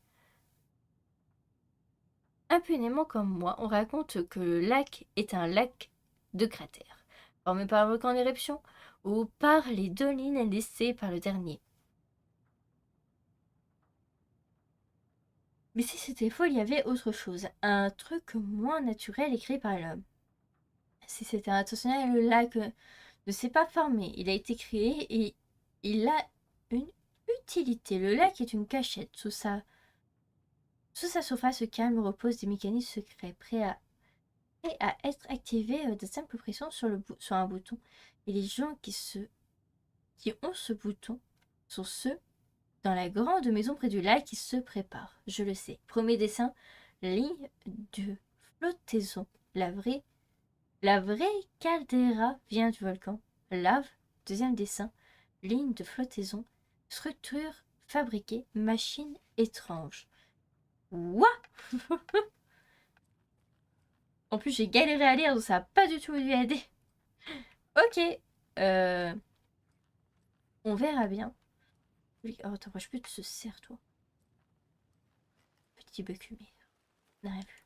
Speaker 1: Impunément comme moi, on raconte que le lac est un lac de cratères, formé par un volcan en éruption ou par les dolines laissées par le dernier. Mais si c'était faux, il y avait autre chose, un truc moins naturel et créé par l'homme. Si c'était intentionnel, le lac ne s'est pas formé, il a été créé et il a une utilité. Le lac est une cachette. Sous sa surface calme reposent des mécanismes secrets, prêts à être activés de simple pression sur un bouton. Et les gens qui ont ce bouton sont ceux dans la grande maison près du lac qui se préparent. Je le sais. Premier dessin, ligne de flottaison. La vraie caldeira vient du volcan. lave, deuxième dessin, ligne de flottaison, structure fabriquée, machine étrange. What? En plus, j'ai galéré à lire, donc ça n'a pas du tout dû aider. Ok. On verra bien. Oh, t'approches plus de ce cerf, toi. Petit bec humide. On n'a rien vu.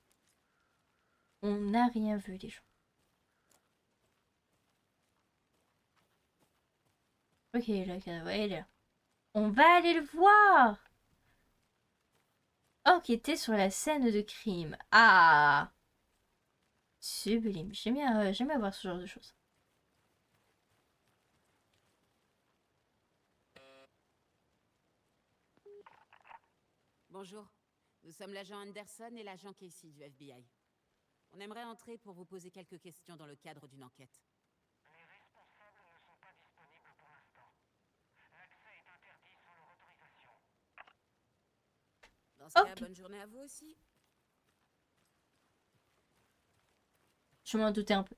Speaker 1: On n'a rien vu, les gens. Ok, le cadavre, il est là. On va aller le voir. Enquêter sur la scène de crime. Ah, sublime. J'aime bien voir ce genre de choses.
Speaker 3: Bonjour, nous sommes l'agent Anderson et l'agent Casey du FBI. On aimerait entrer pour vous poser quelques questions dans le cadre d'une enquête. Dans ce cas,
Speaker 1: Ok.
Speaker 3: bonne journée à vous aussi.
Speaker 1: Je m'en doutais un peu.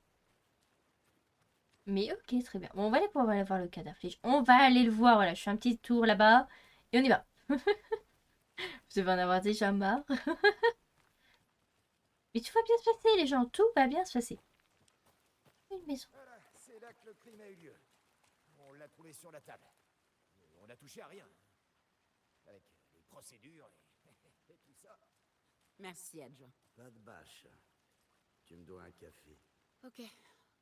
Speaker 1: Mais ok, très bien. Bon, on va aller pouvoir aller voir le cadavre. On va aller le voir. Voilà, je fais un petit tour là-bas. Et on y va. Vous devez en avoir déjà marre. Mais tout va bien se passer, les gens. Tout va bien se passer. Une maison.
Speaker 6: Voilà, c'est là que le crime a eu lieu. On l'a trouvé sur la table. On n'a touché à rien. Avec les procédures et tout ça.
Speaker 3: Merci, adjoint.
Speaker 5: Pas de bâche. Tu me dois un café.
Speaker 3: Ok,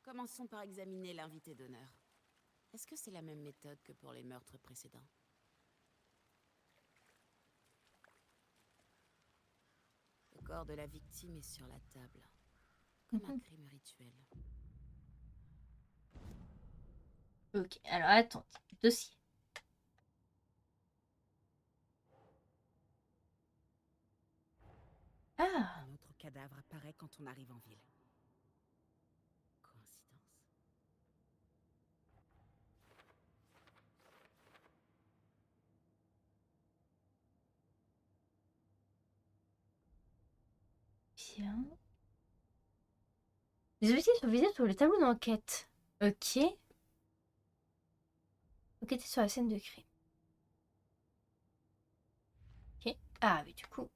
Speaker 3: commençons par examiner l'invité d'honneur. Est-ce que c'est la même méthode que pour les meurtres précédents? Le corps de la victime est sur la table, comme un crime rituel.
Speaker 1: Ok, alors attends. Dossier. Ah,
Speaker 3: Un autre cadavre apparaît quand on arrive en ville. Coïncidence?
Speaker 1: bien. Les objectifs sont visés sur le tableau d'enquête. Ok. Enquêter sur la scène de crime. Ok. Ah oui, du coup.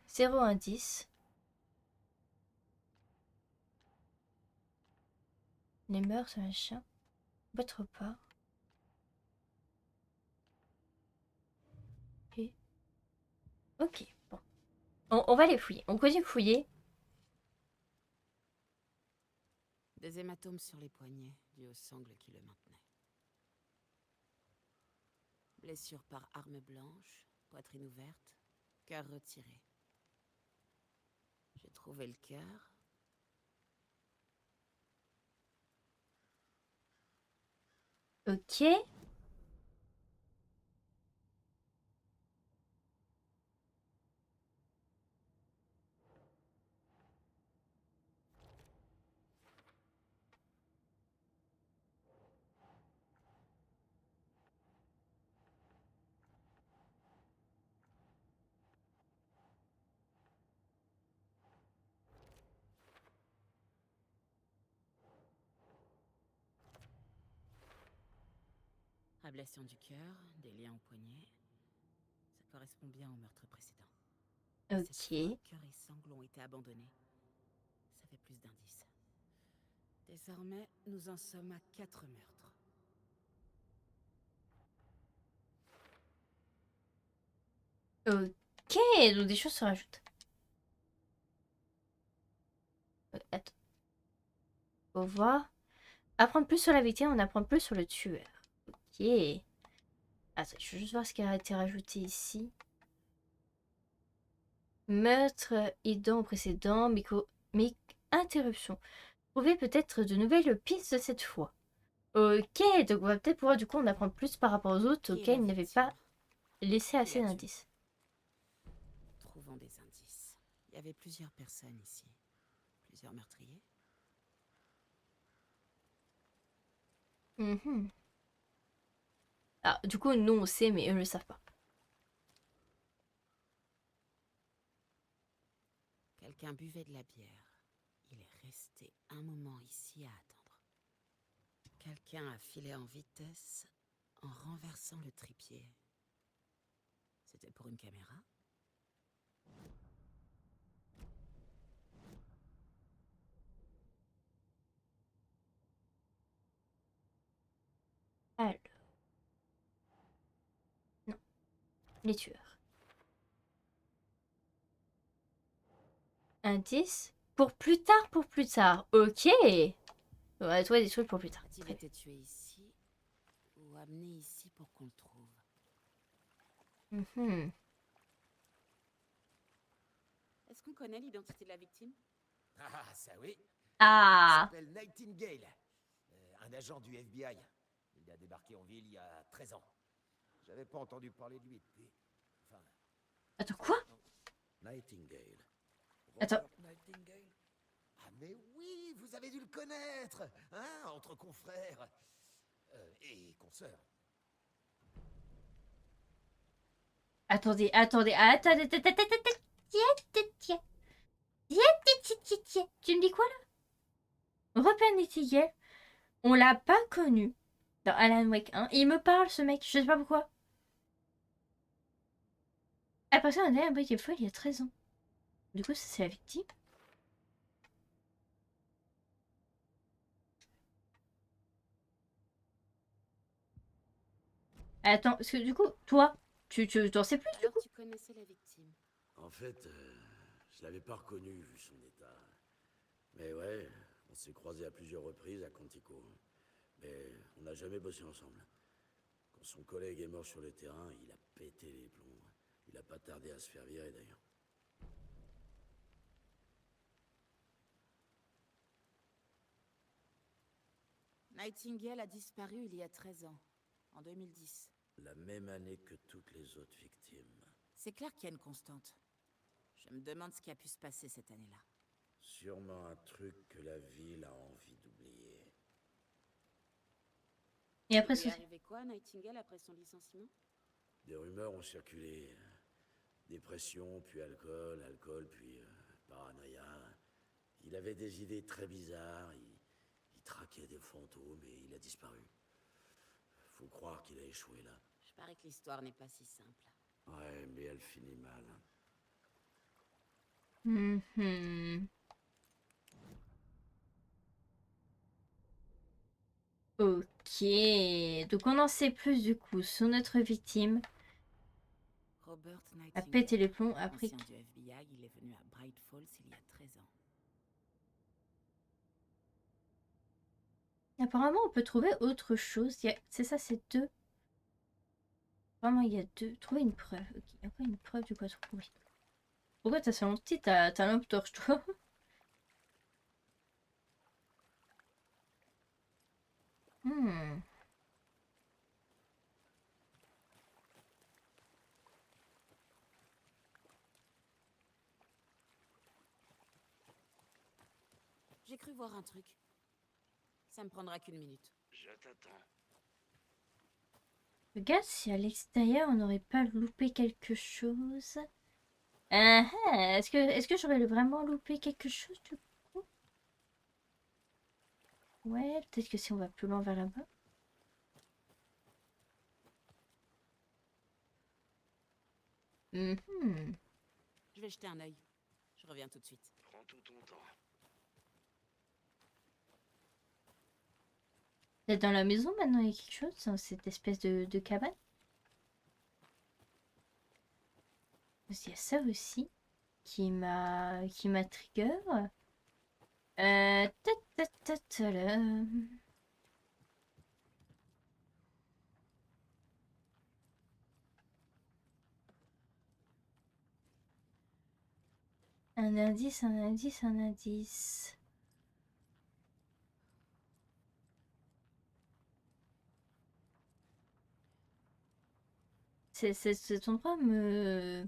Speaker 1: 0 indice. Les mœurs, machin. Votre part. Ok. Ok, bon. On va les fouiller. On continue de fouiller.
Speaker 3: Des hématomes sur les poignets, dus au sangle qui le maintenait. Blessure par arme blanche, poitrine ouverte, cœur retiré. J'ai trouvé le cœur.
Speaker 1: Ok.
Speaker 3: Ablation du cœur, des liens au poignet. Ça correspond bien au meurtre précédent. Cette fois,
Speaker 1: Ok.
Speaker 3: cœur et sangles ont été abandonnés. Ça fait plus d'indices. Désormais, nous en sommes à 4 meurtres.
Speaker 1: Ok. Donc des choses se rajoutent. Attends. Faut voir. Apprendre plus sur la victime, on apprend plus sur le tueur. Ok. Attends, je veux juste voir ce qui a été rajouté ici. Meurtre aidant au précédent, interruption. Trouver peut-être de nouvelles pistes cette fois. Ok, donc on va peut-être pouvoir du coup en apprendre plus par rapport aux autres
Speaker 3: Qui est
Speaker 1: auxquels
Speaker 3: la
Speaker 1: il n'avait
Speaker 3: victime?
Speaker 1: pas laissé
Speaker 3: Qui
Speaker 1: assez
Speaker 3: l'a tué?
Speaker 1: d'indices.
Speaker 3: Trouvons des indices. Il y avait plusieurs personnes ici. Plusieurs meurtriers.
Speaker 1: Mhm. Ah, du coup, nous on sait, mais eux ne le savent pas.
Speaker 3: Quelqu'un buvait de la bière. Il est resté un moment
Speaker 7: ici à attendre. Quelqu'un a filé en vitesse en renversant le trépied. C'était pour une caméra?
Speaker 1: Alors. Non. Les tueurs. Indice. Pour plus tard, pour plus tard. Ok. On va trouver des trucs pour plus tard.
Speaker 7: A-t-il
Speaker 1: Très
Speaker 7: été tué ici ou amené ici pour qu'on le trouve?
Speaker 1: bien. Mhm.
Speaker 7: Est-ce qu'on connaît l'identité de la victime?
Speaker 6: Ah, ça oui. Il
Speaker 1: Ah.
Speaker 6: s'appelle Nightingale. Un agent du FBI. Il a débarqué en ville il y a 13 ans. J'avais pas entendu parler de lui depuis. Enfin,
Speaker 1: Attends, quoi?
Speaker 5: Nightingale.
Speaker 1: Attends.
Speaker 5: Robert Nightingale.
Speaker 6: ah mais oui, vous avez dû le connaître, hein, entre confrères et consoeurs.
Speaker 1: Attendez, attendez, attendez, attendez, attendez. Tiens. Tu me dis quoi là? Robert Nightingale, on l'a pas connu dans Alan Wake 1. Il me parle ce mec, je sais pas pourquoi. Après ça, on a un mec qui est folle il y a 13 ans. Du coup, ça c'est la victime. Attends, parce que du coup, toi, tu t'en sais plus du
Speaker 7: Alors
Speaker 1: coup?
Speaker 7: tu connaissais la victime?
Speaker 5: En fait, je l'avais pas reconnu vu son état. Mais ouais, on s'est croisés à plusieurs reprises à Quantico. Mais on n'a jamais bossé ensemble. Quand son collègue est mort sur le terrain, il a pété les plombs. Il a pas tardé à se faire virer d'ailleurs.
Speaker 7: Nightingale a disparu il y a 13 ans, en 2010.
Speaker 5: La même année que toutes les autres victimes.
Speaker 7: C'est clair qu'il y a une constante. Je me demande ce qui a pu se passer cette année-là.
Speaker 5: Sûrement un truc que la ville a envie d'oublier.
Speaker 1: Et après,
Speaker 7: Il lui est
Speaker 1: ça.
Speaker 7: arrivé quoi à Nightingale après son licenciement?
Speaker 5: Des rumeurs ont circulé. Dépression, puis alcool, alcool, puis paranoïa. Il avait des idées très bizarres, il traquait des fantômes et il a disparu. Faut croire qu'il a échoué là.
Speaker 7: Je parie que l'histoire n'est pas si simple.
Speaker 5: Ouais, mais elle finit mal.
Speaker 1: Mhm. Ok, donc on en sait plus du coup sur notre victime.
Speaker 7: Robert
Speaker 1: A
Speaker 7: Nightingale,
Speaker 1: pété les plombs après.
Speaker 7: ancien du FBI, il est venu à Bright Falls il y a 13 ans.
Speaker 1: Apparemment, on peut trouver autre chose. C'est ça, c'est deux. Vraiment, il y a deux. Trouver une preuve. Ok, il y a pas une preuve de quoi trouver. Pourquoi t'as salon petit? T'as un lampe torche, toi. Hmm.
Speaker 7: J'ai cru voir un truc. Ça me prendra qu'une minute.
Speaker 5: Je t'attends.
Speaker 1: Regarde si à l'extérieur on n'aurait pas loupé quelque chose. Ah ah, est-ce que j'aurais vraiment loupé quelque chose du coup? Ouais, peut-être que si on va plus loin vers là-bas. Mhm.
Speaker 7: Je vais jeter un œil. Je reviens tout de suite.
Speaker 5: Prends tout ton temps.
Speaker 1: Peut-être dans la maison maintenant il y a quelque chose dans cette espèce de cabane. Parce qu'il y a ça aussi qui m'a trigger. Ta, ta, ta, ta, là. Un indice, un indice, un indice. Cet endroit me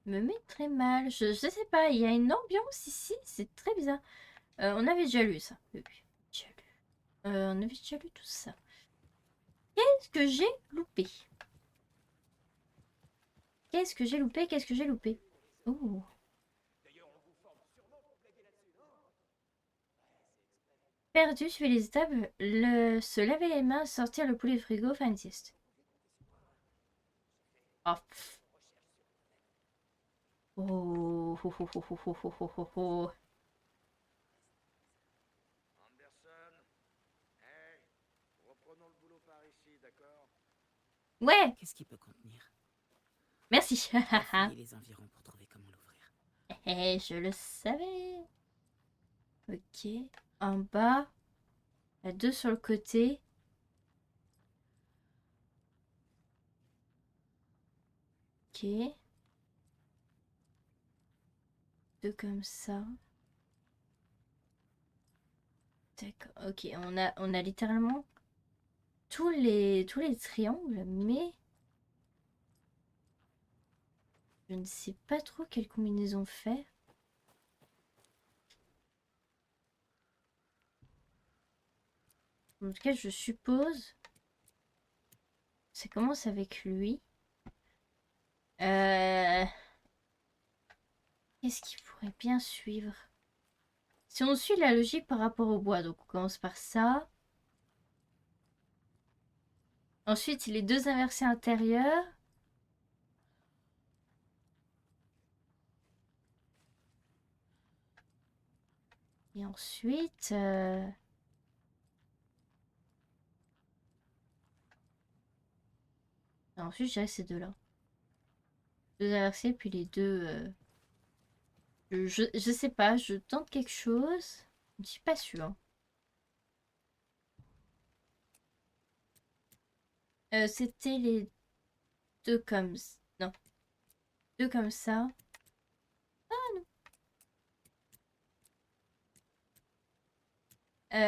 Speaker 1: met très mal. Je sais pas, il y a une ambiance ici, c'est très bizarre. On avait déjà lu ça. Oui, déjà lu. On avait déjà lu tout ça. Qu'est-ce que j'ai loupé? Qu'est-ce que j'ai loupé? Qu'est-ce que j'ai loupé? Oh.
Speaker 6: D'ailleurs, on vous forme sûrement pour blaguer là-dessus, non?
Speaker 1: Perdu, suivez les étapes, se laver les mains, sortir le poulet du frigo, faire une sieste. Oh. Oh, oh, oh, oh, oh, oh, oh, oh, oh.
Speaker 6: Anderson, hey, reprenons le boulot par ici, d'accord?
Speaker 1: Ouais,
Speaker 7: Qu'est-ce qui peut contenir?
Speaker 1: merci.
Speaker 7: On va fouiller les environs pour trouver comment l'ouvrir.
Speaker 1: Eh, je le savais. Ok, en bas. Il y a 2 sur le côté. Ok. 2 comme ça. D'accord. Ok, on a littéralement tous les triangles, mais je ne sais pas trop quelle combinaison faire. En tout cas, je suppose. Ça commence avec lui. Qu'est-ce qui pourrait bien suivre? Si on suit la logique par rapport au bois, donc on commence par ça. Ensuite, les 2 inversés intérieurs. Et ensuite... ensuite, je dirais ces 2-là. 2 inversés, puis les 2... Je sais pas, je tente quelque chose. Je ne suis pas sûre. C'était les 2 comme... Non. 2 comme ça.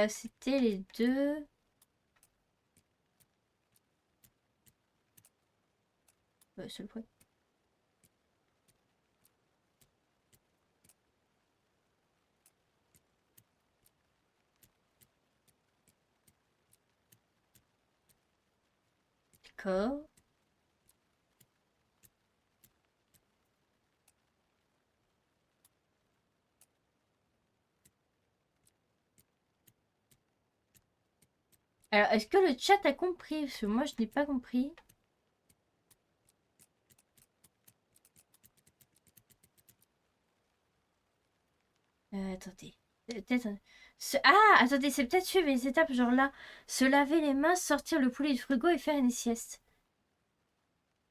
Speaker 1: C'était les 2... c'est le point. D'accord. Alors, est-ce que le chat a compris? Parce que moi, je n'ai pas compris. Attendez. Peut-être... Ah, attendez, c'est peut-être suivre les étapes, genre là. Se laver les mains, sortir le poulet du frigo et faire une sieste.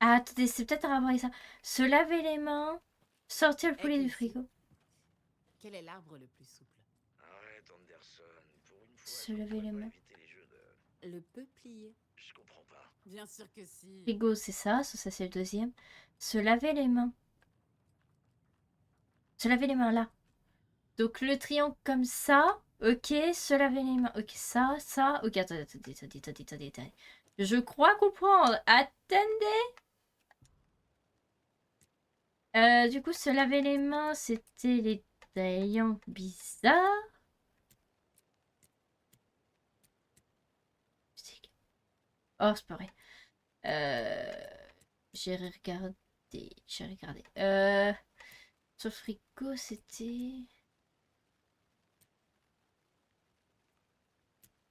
Speaker 1: Ah, attendez, c'est peut-être un rapport avec ça. Se laver les mains, sortir le poulet du frigo.
Speaker 3: Quel est l'arbre le plus souple?
Speaker 5: Arrête, Anderson. Pour une fois,
Speaker 1: Se laver les mains.
Speaker 5: éviter les jeux de...
Speaker 3: Le peuplier.
Speaker 5: Je comprends pas.
Speaker 3: Bien sûr que si.
Speaker 1: Frigo, c'est ça c'est le deuxième. Se laver les mains. Se laver les mains là. Donc le triangle comme ça. Ok, se laver les mains. Ok, ça. Ok, attendez. Je crois comprendre. Attendez. Du coup, se laver les mains, c'était les triangles bizarres. Oh, c'est pas vrai. J'ai regardé. Sur le frigo, c'était...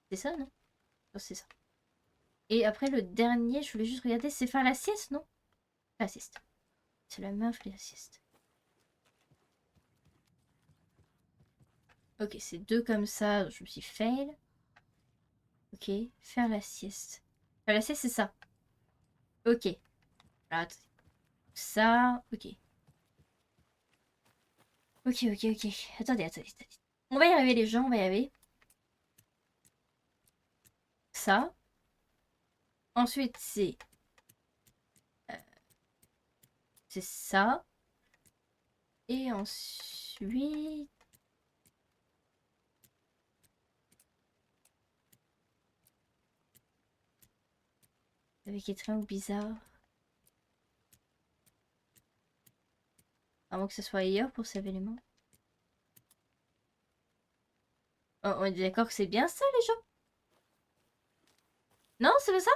Speaker 1: C'est ça, non? Oh, c'est ça. Et après, le dernier, je voulais juste regarder, c'est faire la sieste, non? La sieste. C'est la main, fait la sieste. Ok, c'est 2 comme ça, je me suis fail. Ok, faire la sieste. Faire la sieste, c'est ça. Ok. Alors, attendez. Ça, ok. Ok. Attendez. On va y arriver, les gens, on va y arriver. Ça. Ensuite, c'est... c'est ça. Et ensuite... avec les triangles bizarres. À moins que ce soit ailleurs pour ces éléments. Oh, on est d'accord que c'est bien ça, les gens? Non, c'est pas ça?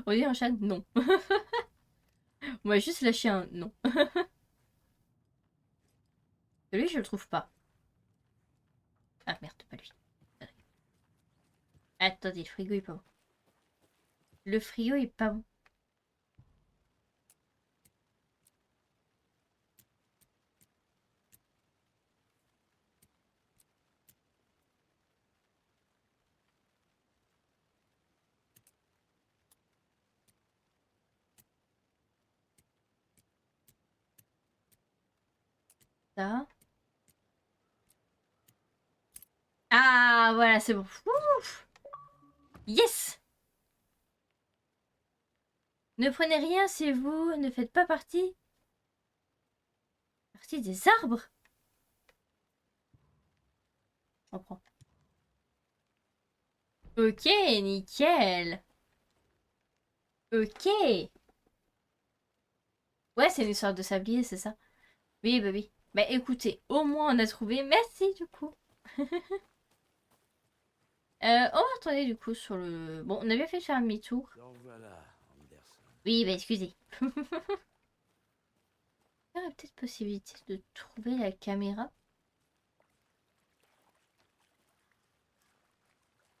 Speaker 1: On dit un chat, non. On va juste lâcher un non. Lui, je le trouve pas. Ah merde, pas lui. Attendez, le frigo est pas bon. Le frigo est pas bon. Ça. Ah, voilà, c'est bon. Ouf. Yes! Ne prenez rien si vous ne faites pas partie des arbres. On prend. Ok, nickel. Ok. Ouais, c'est une histoire de sablier, c'est ça? Oui, bah oui. Bah écoutez, au moins on a trouvé. Merci du coup. On va retourner du coup sur le... Bon, on a bien fait de faire un demi-tour.
Speaker 5: Donc voilà, Anderson.
Speaker 1: Oui, bah excusez. Il y aurait peut-être possibilité de trouver la caméra.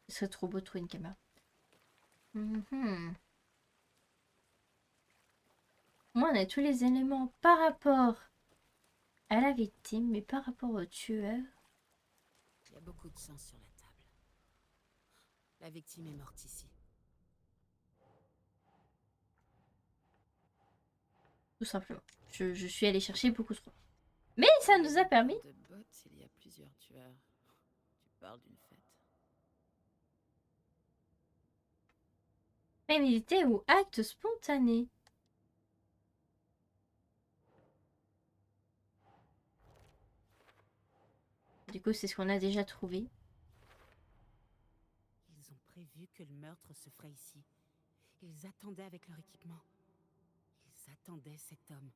Speaker 1: Ce serait trop beau de trouver une caméra. Mhm. Moi, on a tous les éléments par rapport à la victime, mais par rapport au tueur.
Speaker 3: Il y a beaucoup de sang sur la table. La victime est morte ici.
Speaker 1: Tout simplement. Je suis allée chercher beaucoup trop. Mais ça nous a permis...
Speaker 3: De bottes, il y a plusieurs tueurs. Tu parles d'une fête.
Speaker 1: Prémédité ou acte spontané. Du coup, c'est ce qu'on a déjà trouvé.
Speaker 3: Ils ont prévu que le meurtre se ferait ici. Ils attendaient avec leur équipement. Ils attendaient cet homme.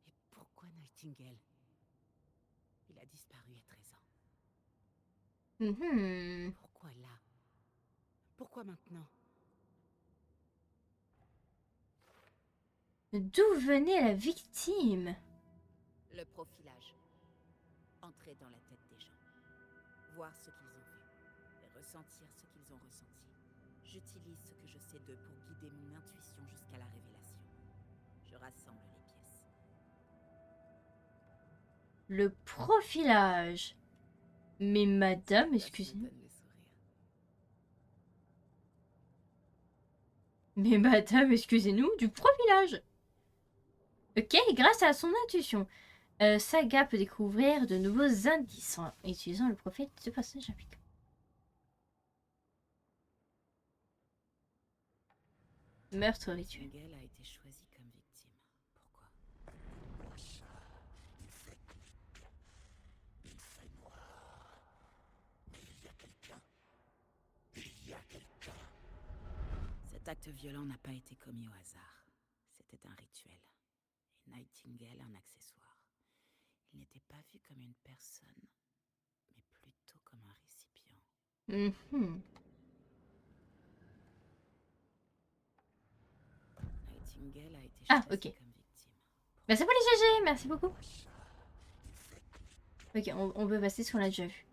Speaker 3: Et pourquoi Nightingale? Il a disparu il y a 13 ans.
Speaker 1: Mhm.
Speaker 3: Pourquoi là? Pourquoi maintenant?
Speaker 1: D'où venait la victime?
Speaker 3: Le profilage. Entrer dans la tête des gens. Voir ce qu'ils ont vu. Et ressentir ce qu'ils ont ressenti. J'utilise ce que je sais d'eux pour guider mon intuition jusqu'à la révélation. Je rassemble les pièces.
Speaker 1: Le profilage. Mais madame,
Speaker 3: Ça me
Speaker 1: excusez-moi.
Speaker 3: donne le sourire.
Speaker 1: Mais madame, excusez-nous, du profilage. Ok, grâce à son intuition. Saga peut découvrir de nouveaux indices en utilisant le profil de ce personnage impliqué. Meurtre rituel.
Speaker 3: Nightingale a été choisi comme victime. Pourquoi? Cet acte violent n'a pas été commis au hasard. C'était un rituel. Et Nightingale un accessoire. Il n'était pas vu comme une personne, mais plutôt comme un récipient.
Speaker 1: Mhm.
Speaker 3: Nightingale a été
Speaker 1: Ah,
Speaker 3: choisi
Speaker 1: ok.
Speaker 3: comme victime.
Speaker 1: Bah c'est pour les GG, merci beaucoup. Ok, on peut passer ce qu'on a déjà vu.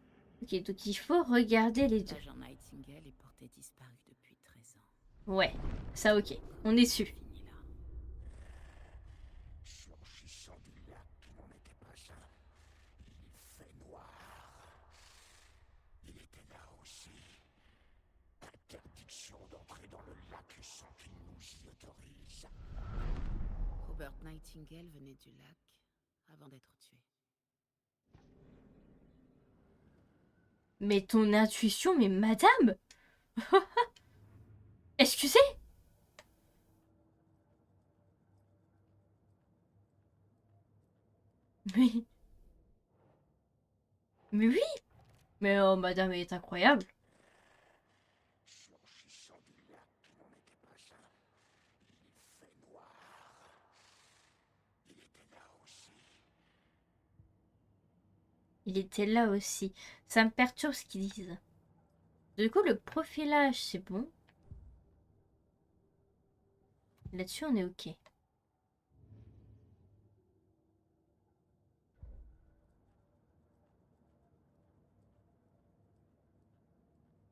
Speaker 1: Ok, donc il faut regarder les deux.
Speaker 3: L'agent Nightingale est porté disparu depuis 13 ans.
Speaker 1: Ouais, ça ok, on est su.
Speaker 3: Fini là.
Speaker 6: Surgissant du lac qui n'en était pas un, il fait noir. Il était là aussi. Interdiction d'entrer dans le lac sans qu'il nous y autorise.
Speaker 3: Robert Nightingale venait du lac avant d'être tué.
Speaker 1: Mais ton intuition, mais madame. Excusez. Mais... Mais oui. Mais oh, madame, elle est incroyable.
Speaker 6: Surgissant du lac qui n'en était pas un, il fait noir. Il était là aussi.
Speaker 1: Il était là aussi. Ça me perturbe ce qu'ils disent. Du coup, le profilage, c'est bon. Là-dessus, on est ok.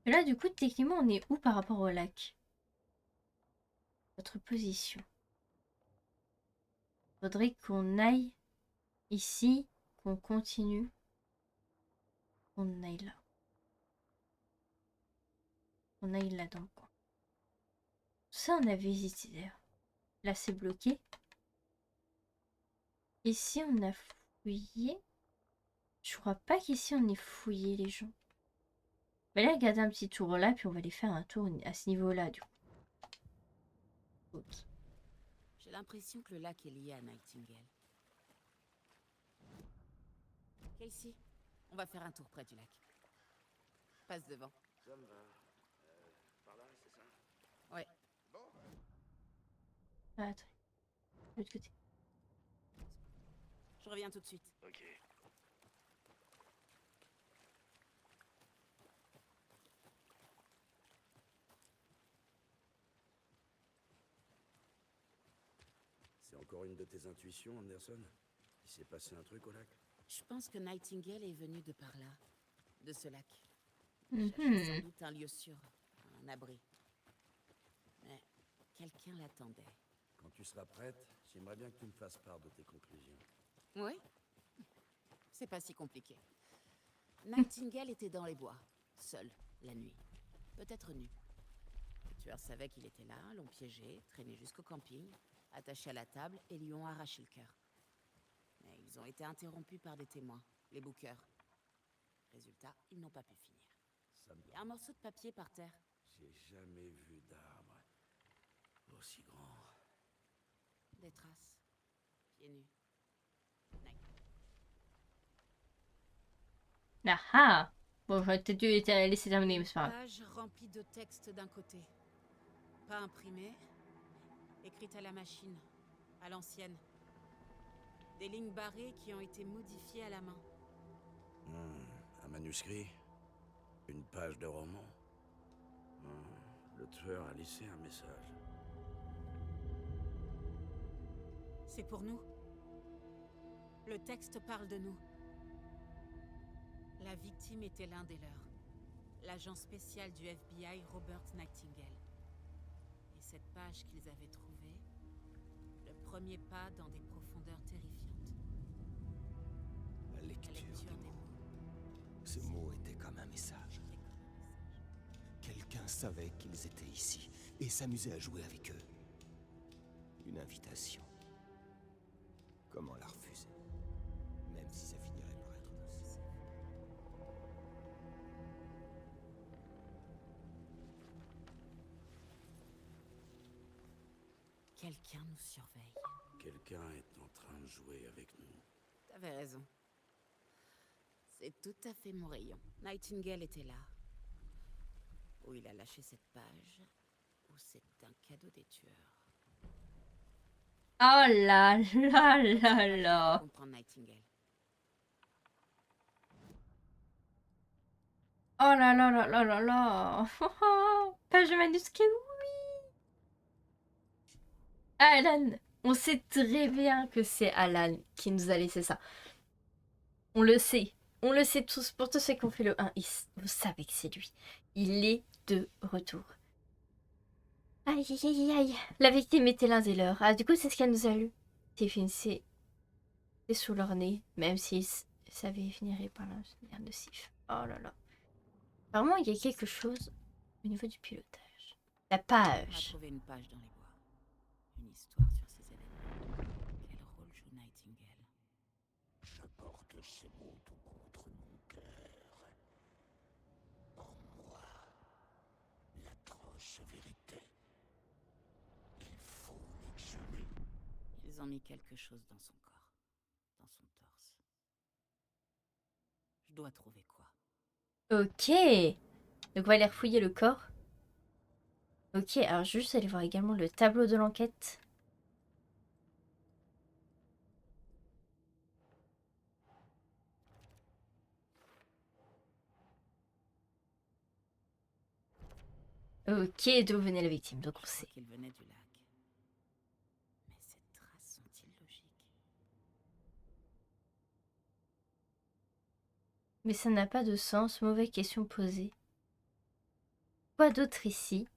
Speaker 1: Et là, du coup, techniquement, on est où par rapport au lac? Votre position. Faudrait qu'on aille ici, qu'on continue, qu'on aille là. On aille là dans le coin. Ça, on avait hésité d'ailleurs. Là, c'est bloqué. Ici, on a fouillé. Je crois pas qu'ici, on ait fouillé les gens. On va aller regarder un petit tour là, puis on va aller faire un tour à ce niveau-là, du coup. Ok.
Speaker 3: J'ai l'impression que le lac est lié à Nightingale. Casey, on va faire un tour près du lac. Passe devant.
Speaker 5: Ça me va. Par là, c'est ça?
Speaker 3: Ouais.
Speaker 1: Ah, attends. De l'autre côté.
Speaker 3: Je reviens tout de suite.
Speaker 5: Ok. C'est encore une de tes intuitions, Anderson? Il s'est passé un truc au lac?
Speaker 3: Je pense que Nightingale est venu de par là, de ce lac.
Speaker 1: Mhm.
Speaker 3: Cherchait sans doute un lieu sûr, un abri. Mais quelqu'un l'attendait.
Speaker 5: Quand tu seras prête, j'aimerais bien que tu me fasses part de tes conclusions.
Speaker 3: Oui. C'est pas si compliqué. Nightingale était dans les bois, seul, la nuit. Peut-être nu. Les tueurs savaient qu'il était là, l'ont piégé, traîné jusqu'au camping, attaché à la table et lui ont arraché le cœur. Mais ils ont été interrompus par des témoins, les bookers. Résultat, ils n'ont pas pu finir.
Speaker 5: Ça me...
Speaker 3: Il y a un morceau de papier par terre.
Speaker 5: J'ai jamais vu d'arbre aussi grand.
Speaker 3: Des traces. Pieds nus.
Speaker 1: Ah ah! Bon, j'aurais peut-être dû laisser terminer, mais c'est pas grave.
Speaker 3: Page remplie de textes d'un côté. Pas imprimé. Écrite à la machine. À l'ancienne. Des lignes barrées qui ont été modifiées à la main.
Speaker 5: Un manuscrit? Une page de roman? Le tueur a laissé un message.
Speaker 3: C'est pour nous. Le texte parle de nous. La victime était l'un des leurs. L'agent spécial du FBI, Robert Nightingale. Et cette page qu'ils avaient trouvée, le premier pas dans des profondeurs terrifiantes.
Speaker 2: La
Speaker 3: La
Speaker 2: lecture
Speaker 3: lecture
Speaker 2: des
Speaker 3: des
Speaker 2: mots.
Speaker 3: mots.
Speaker 2: Ces mots étaient comme un message.
Speaker 3: C'était comme un message.
Speaker 2: Quelqu'un savait qu'ils étaient ici et s'amusait à jouer avec eux. Une invitation. Comment la refuser? Même si ça finirait par être possible.
Speaker 3: Quelqu'un nous surveille.
Speaker 5: Quelqu'un est en train de jouer avec nous.
Speaker 3: T'avais raison. C'est tout à fait mon rayon. Nightingale était là. Ou il a lâché cette page, ou c'est un cadeau des tueurs.
Speaker 1: Oh là là là là!
Speaker 3: Comprendre Nightingale.
Speaker 1: Oh là là là là là là! Page de manuscrit, oui! Alan! On sait très bien que c'est Alan qui nous a laissé ça. On le sait. On le sait tous. Pour tous ceux qui ont fait le 1, vous savez que c'est lui. Il est de retour. Aïe aïe aïe aïe. La victime était l'un des leurs. Ah, du coup, c'est ce qu'elle nous a lu. Tiffin, c'est sous leur nez, même s'ils savaient finir par la merde de Sif. Oh là là. Apparemment, il y a quelque chose au niveau du pilotage. La
Speaker 3: On a
Speaker 1: page.
Speaker 3: trouvé une page dans les bois. Une histoire sur ces événements. Quel rôle joue Nightingale?
Speaker 5: Je porte ces mots tout contre mon cœur. Pour moi, l'atroce vérité. Il faut l'exhumer.
Speaker 3: Ils ont mis quelque chose dans son corps. Dans son torse. Je dois trouver quoi.
Speaker 1: Ok. Donc on va aller refouiller le corps. Ok, alors juste aller voir également le tableau de l'enquête. Ok, d'où venait la victime, donc on
Speaker 3: Je
Speaker 1: sait.
Speaker 3: crois qu'il venait du lac. Mais ces traces sont illogiques.
Speaker 1: Mais ça n'a pas de sens, mauvaise question posée. Quoi d'autre ici?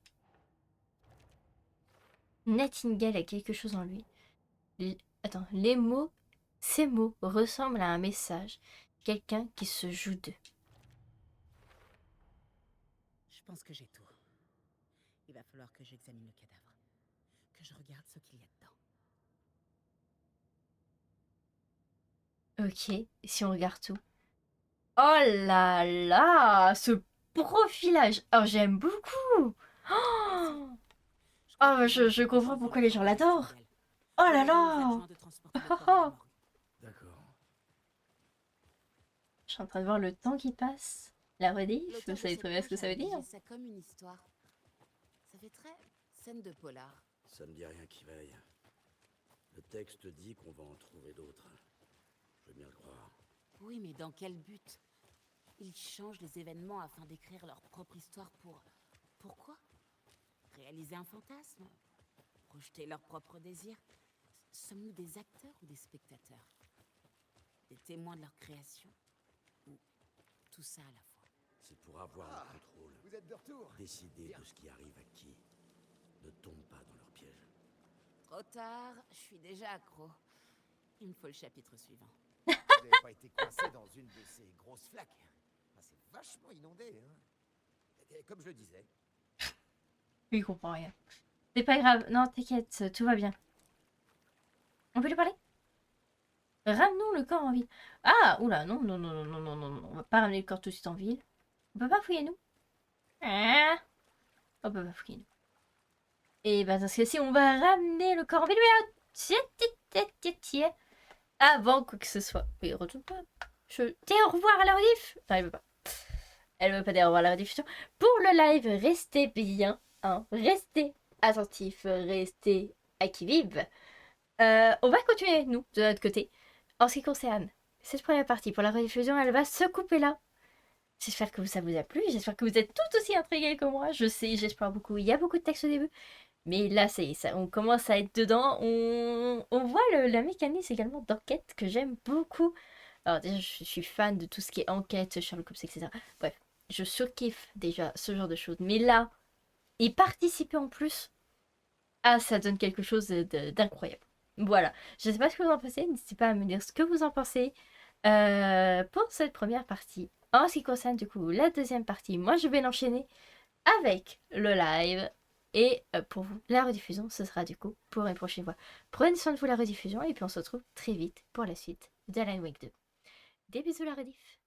Speaker 1: Nightingale a quelque chose en lui. Attends, ces mots ressemblent à un message. Quelqu'un qui se joue d'eux.
Speaker 3: Je pense que j'ai tout. Il va falloir que j'examine le cadavre. Que je regarde ce qu'il y a dedans.
Speaker 1: Ok, si on regarde tout. Oh là là, ce profilage. Oh, j'aime beaucoup. Oh, oh, je comprends pourquoi les gens l'adorent. Oh là là. Oh.
Speaker 5: D'accord.
Speaker 1: Je suis en train de voir le temps qui passe. La rediff, vous savez très bien ce que ça veut dire.
Speaker 3: Ça comme une histoire. Ça fait très scène de polar.
Speaker 5: Ça me dit rien qui vaille. Le texte dit qu'on va en trouver d'autres. Je veux bien le croire.
Speaker 3: Oui, mais dans quel but? Ils changent les événements afin d'écrire leur propre histoire pour... Pourquoi? Réaliser un fantasme? Projeter leurs propres désirs? Sommes-nous des acteurs ou des spectateurs? Des témoins de leur création? Ou tout ça à la fois?
Speaker 5: C'est pour avoir le contrôle.
Speaker 6: Vous êtes de retour.
Speaker 5: Décider de ce qui arrive à qui. Ne tombe pas dans leur piège.
Speaker 3: Trop tard, je suis déjà accro. Il me faut le chapitre suivant.
Speaker 6: Vous n'avez pas été coincé dans une de ces grosses flaques. Ah, c'est vachement inondé, hein. Et comme je le disais.
Speaker 1: Il comprend rien. C'est pas grave, non, t'inquiète, tout va bien. On peut lui parler? Ramenons le corps en ville. Ah, oula, non, non, non, non, non, non, non, non. On va pas ramener le corps tout de suite en ville. On peut pas fouiller, nous? Ah, on peut pas fouiller, nous. Et bah, dans ce cas-ci, on va ramener le corps en ville. Mais avant quoi que ce soit. Oui, retourne pas. Dis au revoir à la rediff. Non, elle veut pas. Elle veut pas dire au revoir à la rediffusion. Pour le live, restez bien. Hein. Restez attentifs. Restez à qui vive. On va continuer, nous, de notre côté. En ce qui concerne cette première partie pour la rediffusion, elle va se couper là. J'espère que ça vous a plu. J'espère que vous êtes tout aussi intrigués que moi. Je sais, j'espère beaucoup. Il y a beaucoup de texte au début. Mais là, ça y est, on commence à être dedans. On voit la mécanique également d'enquête que j'aime beaucoup. Alors déjà, je suis fan de tout ce qui est enquête, Sherlock Holmes, etc. Bref, je surkiffe déjà ce genre de choses. Mais là, et participer en plus, ah, ça donne quelque chose d'incroyable. Voilà, je ne sais pas ce que vous en pensez. N'hésitez pas à me dire ce que vous en pensez pour cette première partie. En ce qui concerne du coup la deuxième partie, moi je vais l'enchaîner avec le live. Et pour vous, la rediffusion, ce sera du coup pour une prochaine fois. Prenez soin de vous la rediffusion et puis on se retrouve très vite pour la suite de Alan Wake 2. Des bisous la rediff.